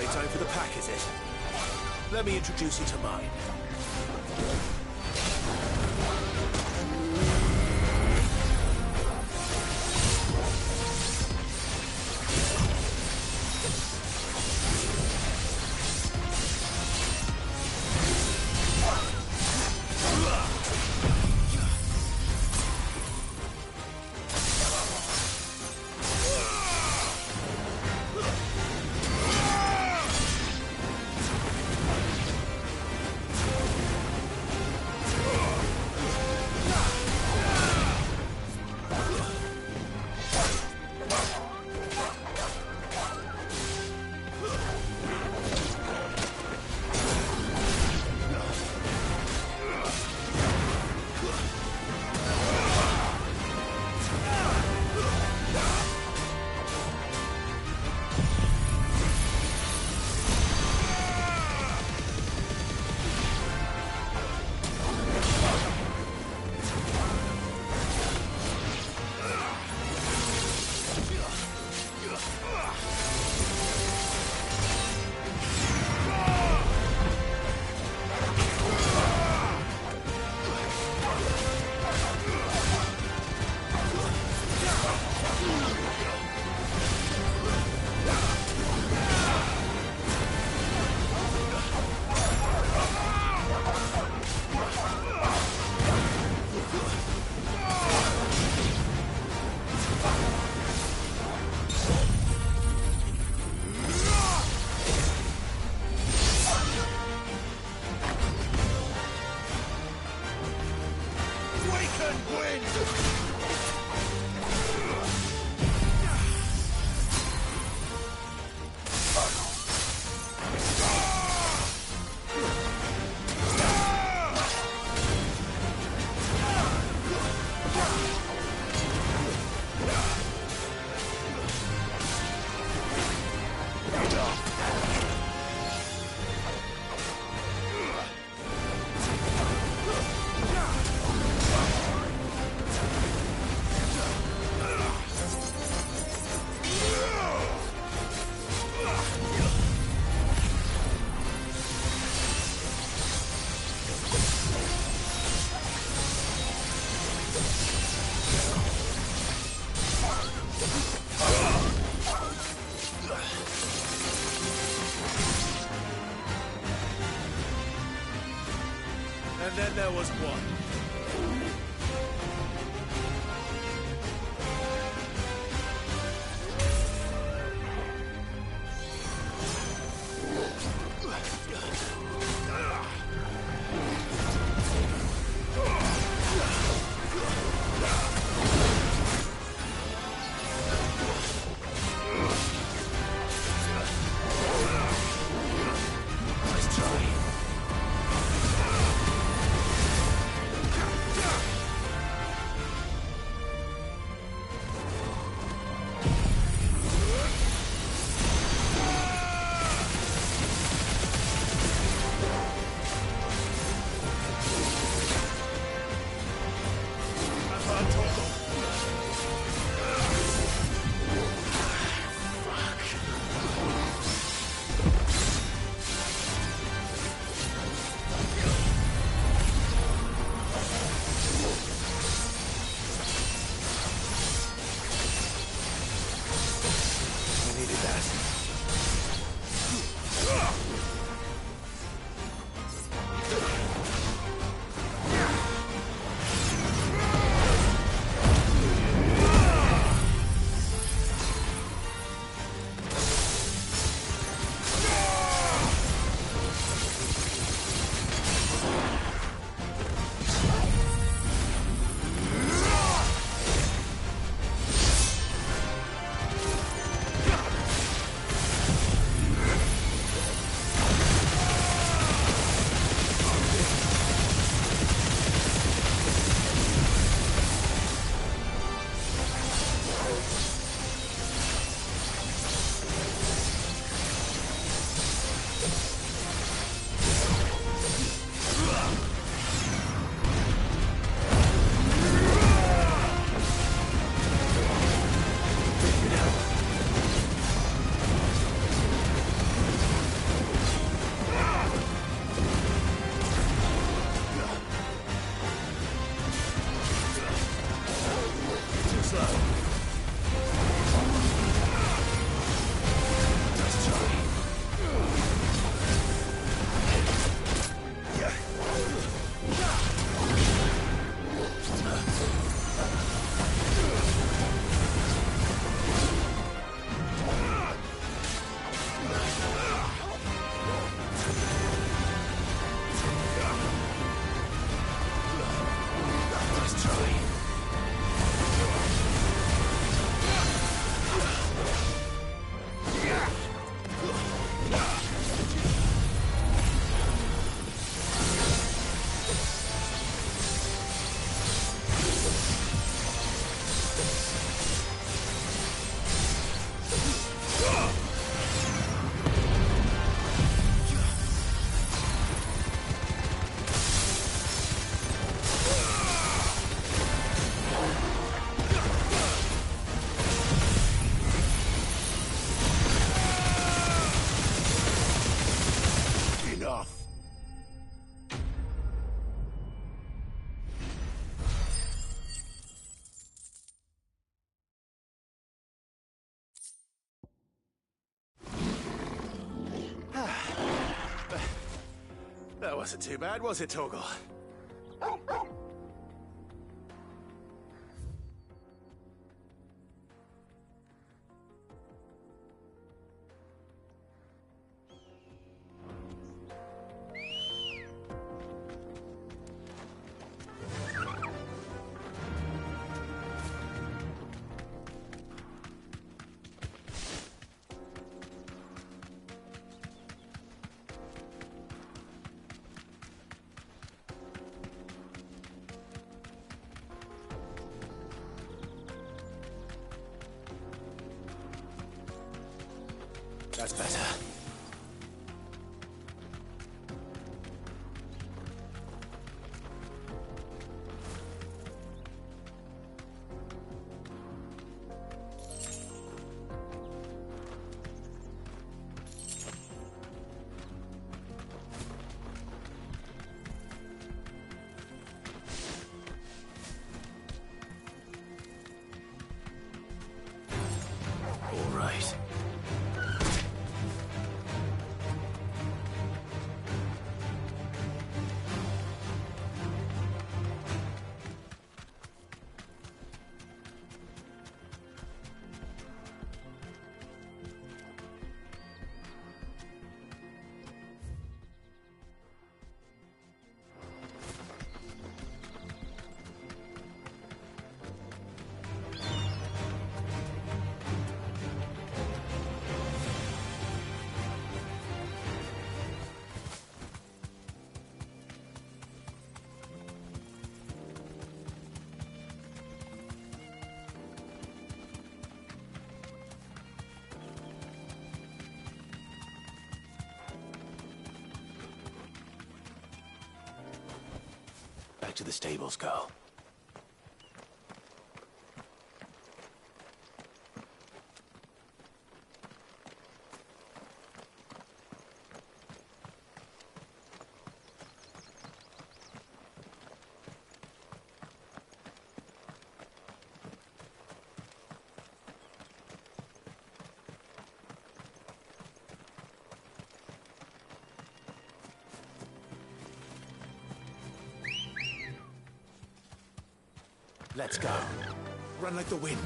Playtime for the pack, is it? Let me introduce you to mine. And then there was one.
Nice try.
wasn't too bad, was it, Torgal? That's better. All right. Back to the stables, girl. Let's go. Run like the wind.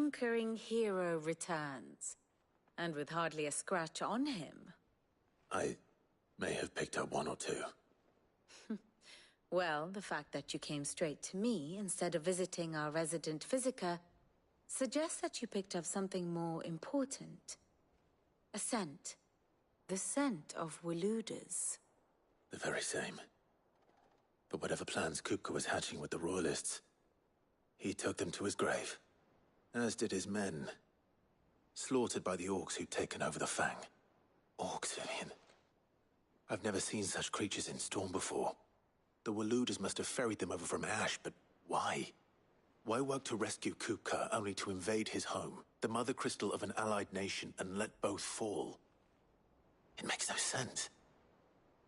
conquering hero returns. And with hardly a scratch on him.
I may have picked up one or two.
Well, the fact that you came straight to me instead of visiting our resident physiker suggests that you picked up something more important. A scent. The scent of Waludas.
The very same. But whatever plans Kupka was hatching with the Royalists, he took them to his grave. As did his men. Slaughtered by the orcs who'd taken over the Fang. Orcs, Vivian. I've never seen such creatures in Storm before. The Waludas must have ferried them over from Ash, but why? Why work to rescue Kupka only to invade his home, the mother crystal of an allied nation, and let both fall? It makes no sense.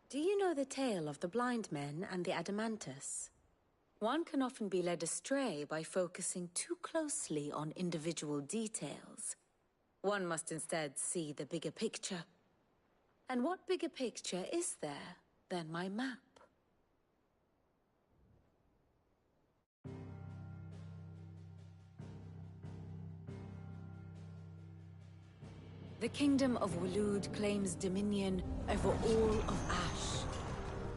Do you know the tale of the blind men and the Adamantus? One can often be led astray by focusing too closely on individual details. One must instead see the bigger picture. And what bigger picture is there than my map? The Kingdom of Waloed claims dominion over all of Ash.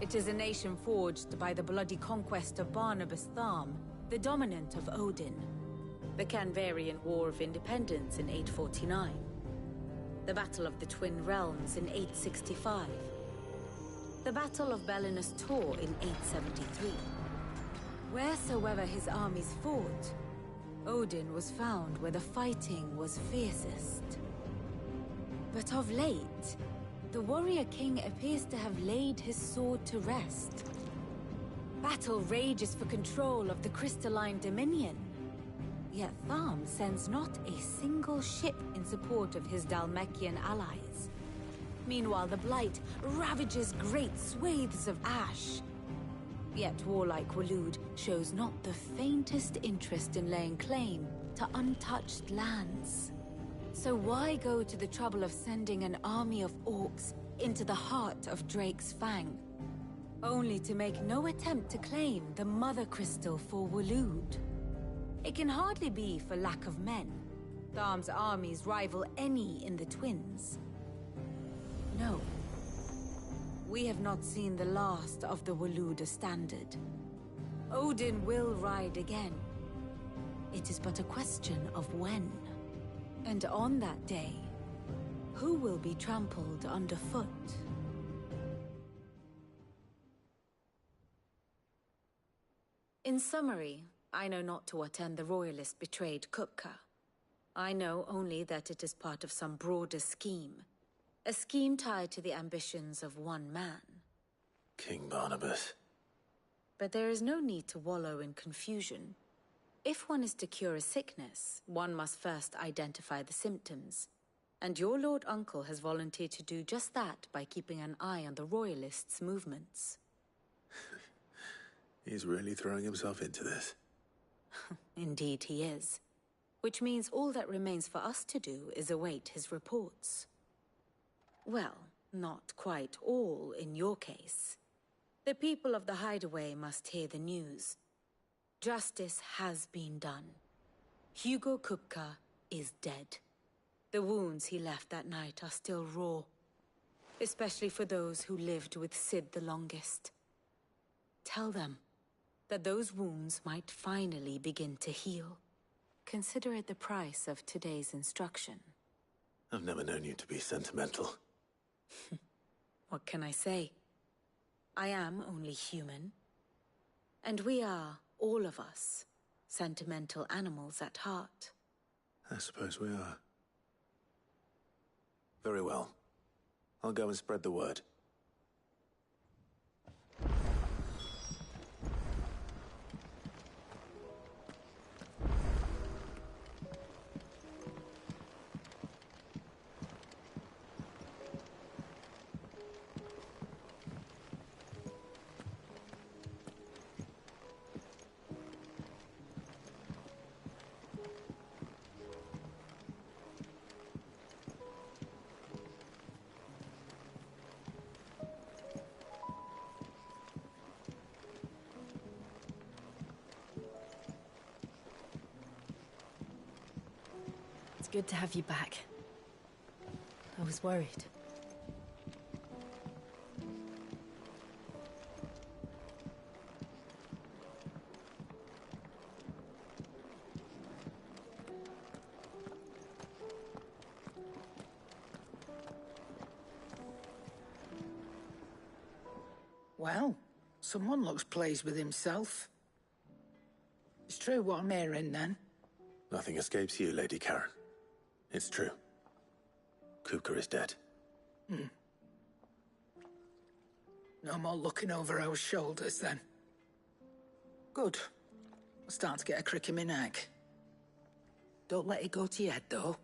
It is a nation forged by the bloody conquest of Barnabas Tharm, the dominant of Odin. The Canvarian War of Independence in 849. The Battle of the Twin Realms in 865. The Battle of Belinus Tor in 873. Wheresoever his armies fought, Odin was found where the fighting was fiercest. But of late, the warrior king appears to have laid his sword to rest. Battle rages for control of the crystalline dominion. Yet Tharm sends not a single ship in support of his Dhalmekian allies. Meanwhile, the Blight ravages great swathes of Ash. Yet warlike Waloed shows not the faintest interest in laying claim to untouched lands. So why go to the trouble of sending an army of orcs into the heart of Drake's Fang, only to make no attempt to claim the Mother Crystal for Waloed? It can hardly be for lack of men. Tharm's armies rival any in the Twins. No. We have not seen the last of the Waluda standard. Odin will ride again. It is but a question of when. And on that day, who will be trampled underfoot? In summary, I know not to what end the Royalists betrayed Kupka. I know only that it is part of some broader scheme. A scheme tied to the ambitions of one man.
King Barnabas.
But there is no need to wallow in confusion. If one is to cure a sickness, one must first identify the symptoms. And your Lord Uncle has volunteered to do just that by keeping an eye on the Royalists' movements.
He's really throwing himself into this.
Indeed he is. Which means all that remains for us to do is await his reports. Well, not quite all in your case. The people of the Hideaway must hear the news. Justice has been done. Hugo Kupka is dead. The wounds he left that night are still raw. Especially for those who lived with Sid the longest. Tell them that those wounds might finally begin to heal. Consider it the price of today's instruction.
I've never known you to be sentimental.
What can I say? I am only human. And we are, all of us, sentimental animals at heart.
I suppose we are. Very well. I'll go and spread the word.
Good to have you back. I was worried.
Well, someone looks pleased with himself. It's true what I'm hearing, then.
Nothing escapes you, Lady Karen. It's true. Kupka is dead.
No more looking over our shoulders, then. Good. I'm starting to get a crick in my neck. Don't let it go to your head, though.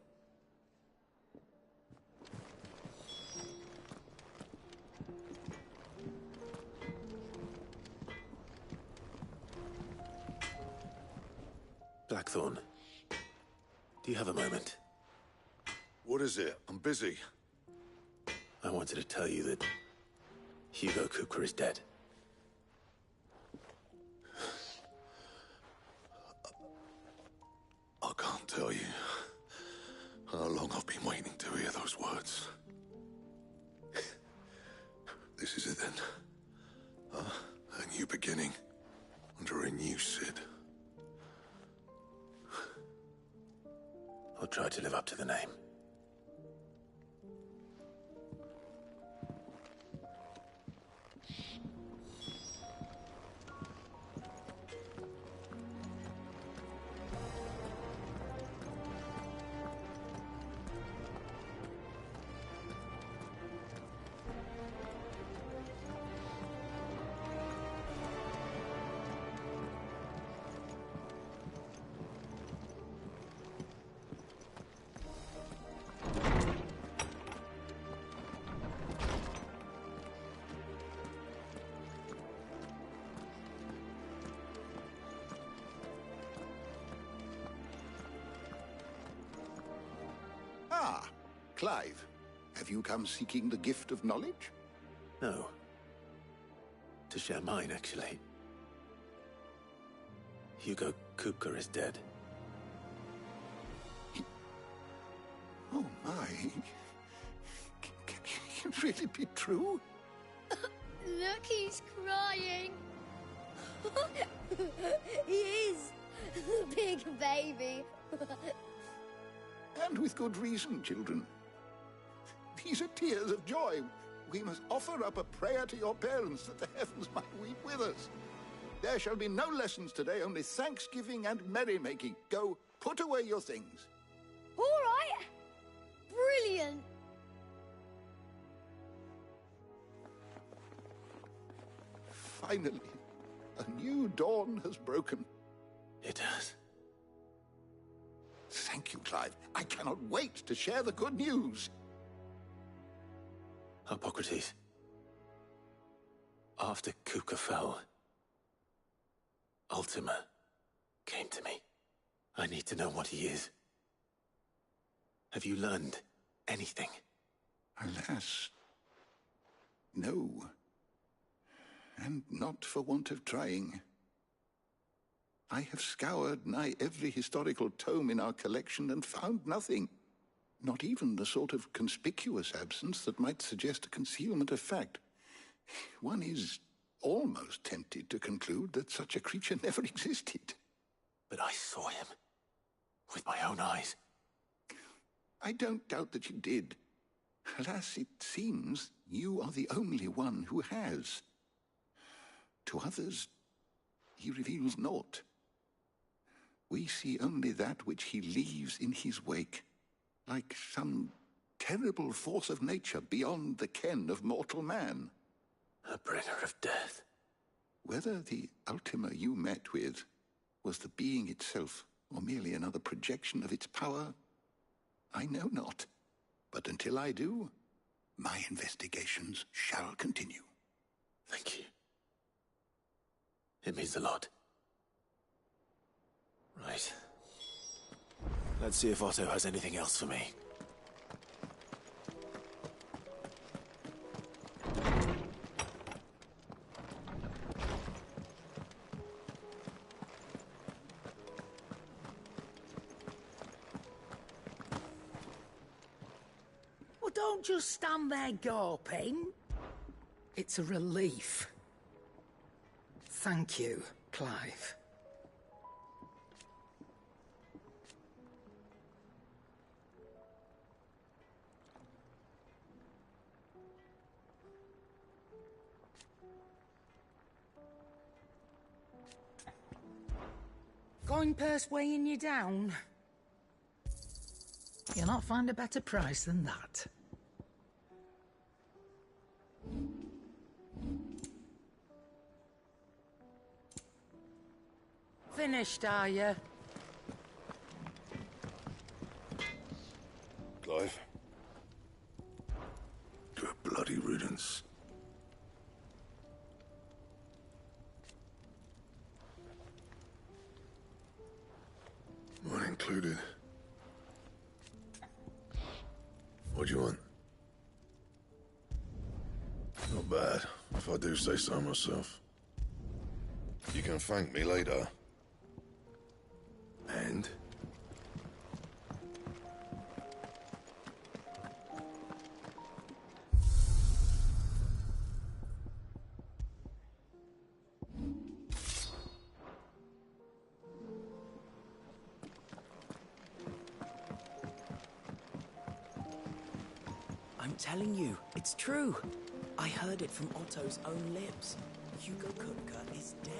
Blackthorn, do you have a moment?
What is it? I'm busy.
I wanted to tell you that Hugo Kupka is dead.
I can't tell you how long I've been waiting to hear those words. This is it then. A new beginning under a new Cid.
I'll try to live up to the name.
Ah, Clive. Have you come seeking the gift of knowledge?
No. To share mine, actually. Hugo Kupka is dead.
Oh my. Can it really be true?
Look, he's crying. He is. Big baby.
And with good reason, children. These are tears of joy. We must offer up a prayer to your parents that the heavens might weep with us. There shall be no lessons today, only thanksgiving and merrymaking. Go, put away your things.
All right. Brilliant.
Finally, a new dawn has broken.
It has.
Thank you, Clive. I cannot wait to share the good news.
Hippocrates. After Kupka fell, Ultima came to me. I need to know what he is. Have you learned anything?
Alas, no. And not for want of trying. I have scoured nigh every historical tome in our collection and found nothing. Not even the sort of conspicuous absence that might suggest a concealment of fact. One is almost tempted to conclude that such a creature never existed.
But I saw him. With my own eyes.
I don't doubt that you did. Alas, it seems you are the only one who has. To others, he reveals naught. We see only that which he leaves in his wake, like some terrible force of nature beyond the ken of mortal man.
A bringer of death.
Whether the Ultima you met with was the being itself, or merely another projection of its power, I know not. But until I do, my investigations shall continue.
Thank you. It means a lot. Right. Let's see if Otto has anything else for me.
don't just stand there gawping. It's a relief. Thank you, Clive. Coin purse weighing you down? You'll not find a better price than that. Finished, are you?
Clive? To a bloody riddance. Mine included. What do you want? Not bad, if I do say so myself. You can thank me later. And?
I'm telling you, it's true. I heard it from Otto's own lips. Hugo Kupka is dead.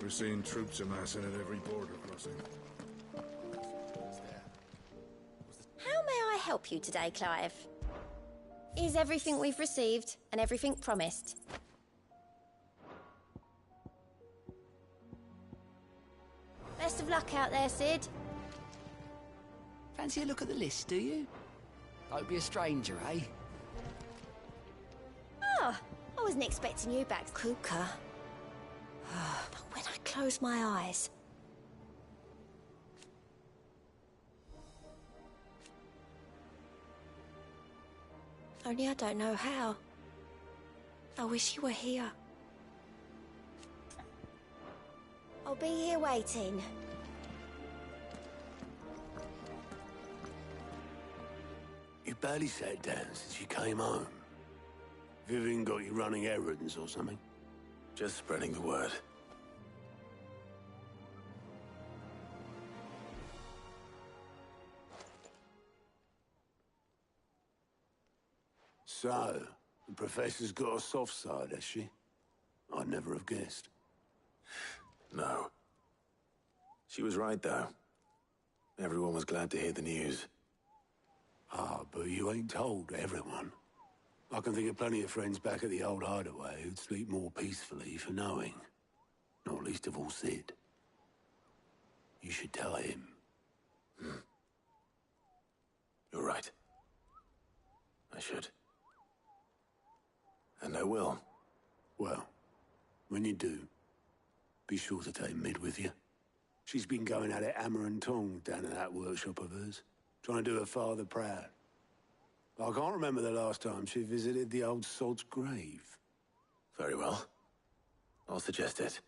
We're seeing troops amassing at every border crossing.
How may I help you today, Clive? Is everything we've received and everything promised? Best of luck out there, Sid.
Fancy a look at the list, do you? Don't be a stranger, eh?
Oh, I wasn't expecting you back, Kupka. But when I close my eyes... Only I don't know how. I wish you were here. I'll be here waiting.
You barely sat down since you came home. Vivian got you running errands or something?
Just spreading the word.
So, the Professor's got a soft side, has she? I'd never have guessed.
No. She was right, though. Everyone was glad to hear the news.
Ah, but you ain't told everyone. I can think of plenty of friends back at the old hideaway who'd sleep more peacefully for knowing. Not least of all Sid. You should tell him.
You're right. I should. And I will.
Well, when you do, be sure to take Mid with you. She's been going at it hammer and tong down at that workshop of hers, trying to do her father proud. I can't remember the last time she visited the old sod's grave.
Very well. I'll suggest it.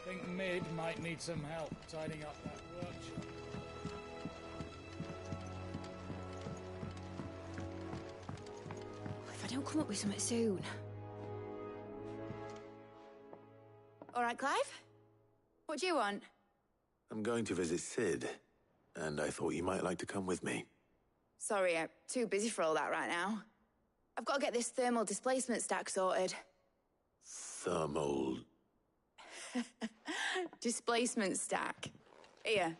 Think Mid might need some help tidying up that workshop.
If I don't come up with something soon. All right, Clive? What do you want?
I'm going to visit Sid, and I thought you might like to come with me.
Sorry, I'm too busy for all that right now. I've got to get this thermal displacement stack sorted.
Thermal...
Displacement stack. Here.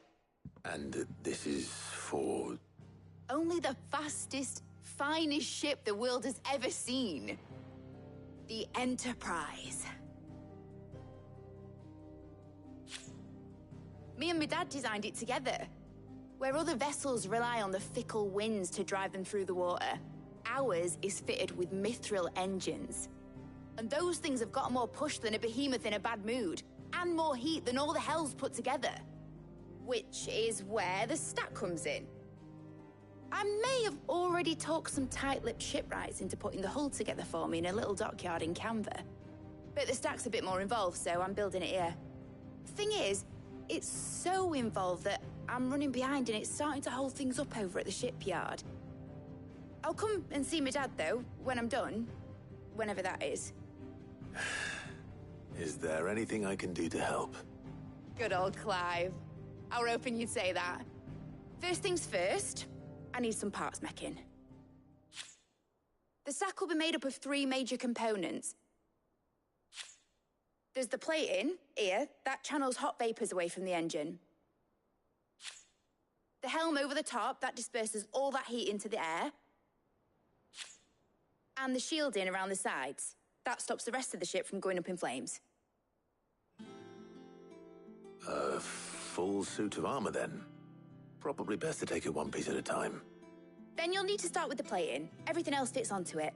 And this is for...
Only the fastest, finest ship the world has ever seen. The Enterprise. Me and my dad designed it together. Where other vessels rely on the fickle winds to drive them through the water, ours is fitted with mithril engines. And those things have got more push than a behemoth in a bad mood, and more heat than all the hells put together. Which is where the stack comes in. I may have already talked some tight-lipped shipwrights into putting the hull together for me in a little dockyard in Canva. But the stack's a bit more involved, so I'm building it here. Thing is, it's so involved that I'm running behind and it's starting to hold things up over at the shipyard. I'll come and see my dad, though, when I'm done. Whenever that is.
Is there anything I can do to help?
Good old Clive. I were hoping you'd say that. First things first, I need some parts mecking. The sack will be made up of 3 major components. There's the plating, here, that channels hot vapors away from the engine. The helm over the top, that disperses all that heat into the air. And the shielding around the sides. That stops the rest of the ship from going up in flames.
A full suit of armor, then. Probably best to take it one piece at a time.
Then you'll need to start with the plating. Everything else fits onto it.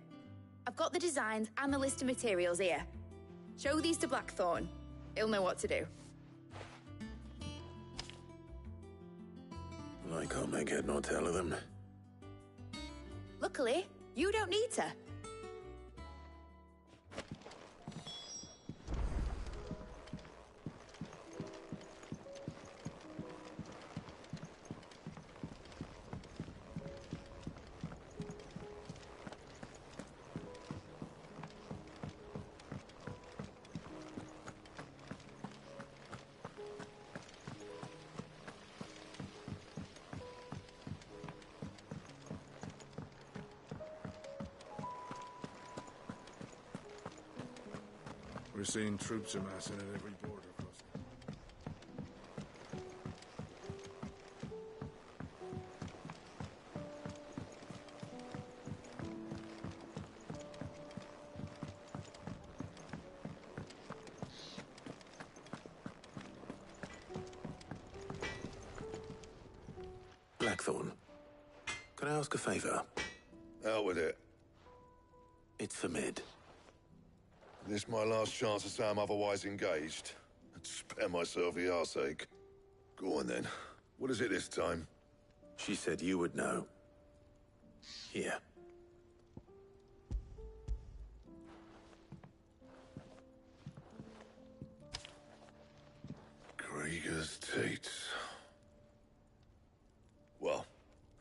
I've got the designs and the list of materials here. Show these to Blackthorn. He'll know what to do.
I can't make head nor tail of them.
Luckily, you don't need to.
We're seeing troops amassing at every border crossing.
Blackthorn, can I ask a favor?
Out with it.
It's for Mid.
This my last chance to say I'm otherwise engaged. I'd spare myself the arseache. Go on then. What is it this time?
She said you would know. Here.
Krieger's teats. Well,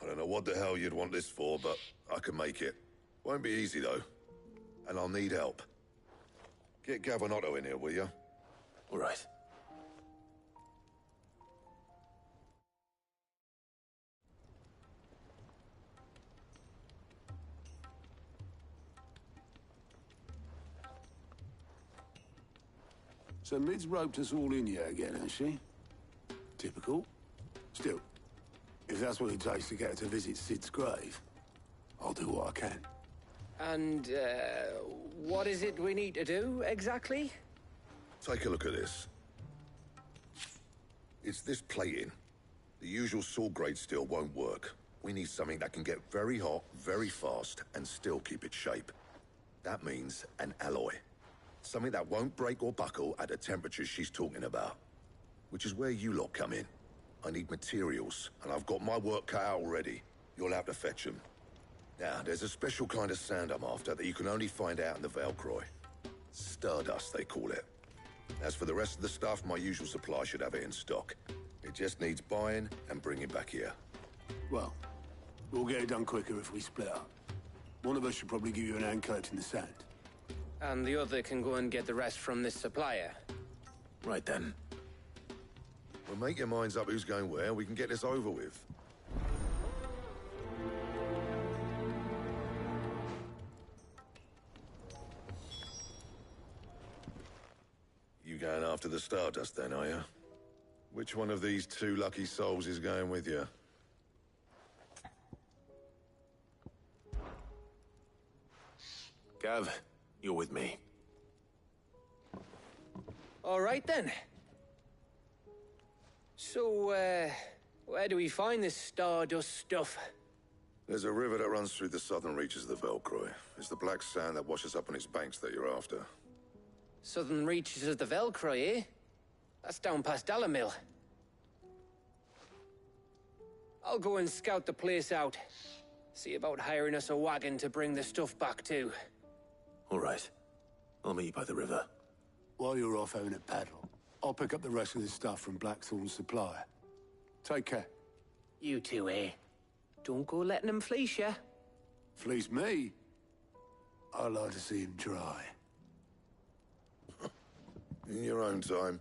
I don't know what the hell you'd want this for, but I can make it. Won't be easy, though. And I'll need help. Get Gavin-Otto in here, will you?
All right.
So Mid's roped us all in here again, has she? Typical. Still, if that's what it takes to get her to visit Sid's grave, I'll do what I can.
And, what is it we need to do, exactly?
Take a look at this. It's this plating. The usual sword-grade steel won't work. We need something that can get very hot, very fast, and still keep its shape. That means an alloy. Something that won't break or buckle at the temperatures she's talking about. Which is where you lot come in. I need materials, and I've got my work cut out already. You'll have to fetch them. Now, there's a special kind of sand I'm after that you can only find out in the Valcroy. Stardust, they call it. As for the rest of the stuff, my usual supply should have it in stock. It just needs buying and bringing back here.
Well, we'll get it done quicker if we split up. One of us should probably give you an hand collecting the sand.
And the other can go and get the rest from this supplier.
Right then.
Well, make your minds up who's going where, we can get this over with. You going after the Stardust then, are you? Which one of these 2 lucky souls is going with you?
Gav, you're with me.
All right, then. So, Where do we find this stardust stuff?
There's a river that runs through the southern reaches of the Velcroy. It's the black sand that washes up on its banks that you're after.
Southern reaches of the Velcroy, eh? That's down past Dalamil. I'll go and scout the place out. See about hiring us a wagon to bring the stuff back to.
All right. I'll meet you by the river.
While you're off having a paddle, I'll pick up the rest of the stuff from Blackthorn's supplier. Take care.
You two, eh? Don't go letting him fleece ya.
Fleece me? I'd like to see him try.
In your own time.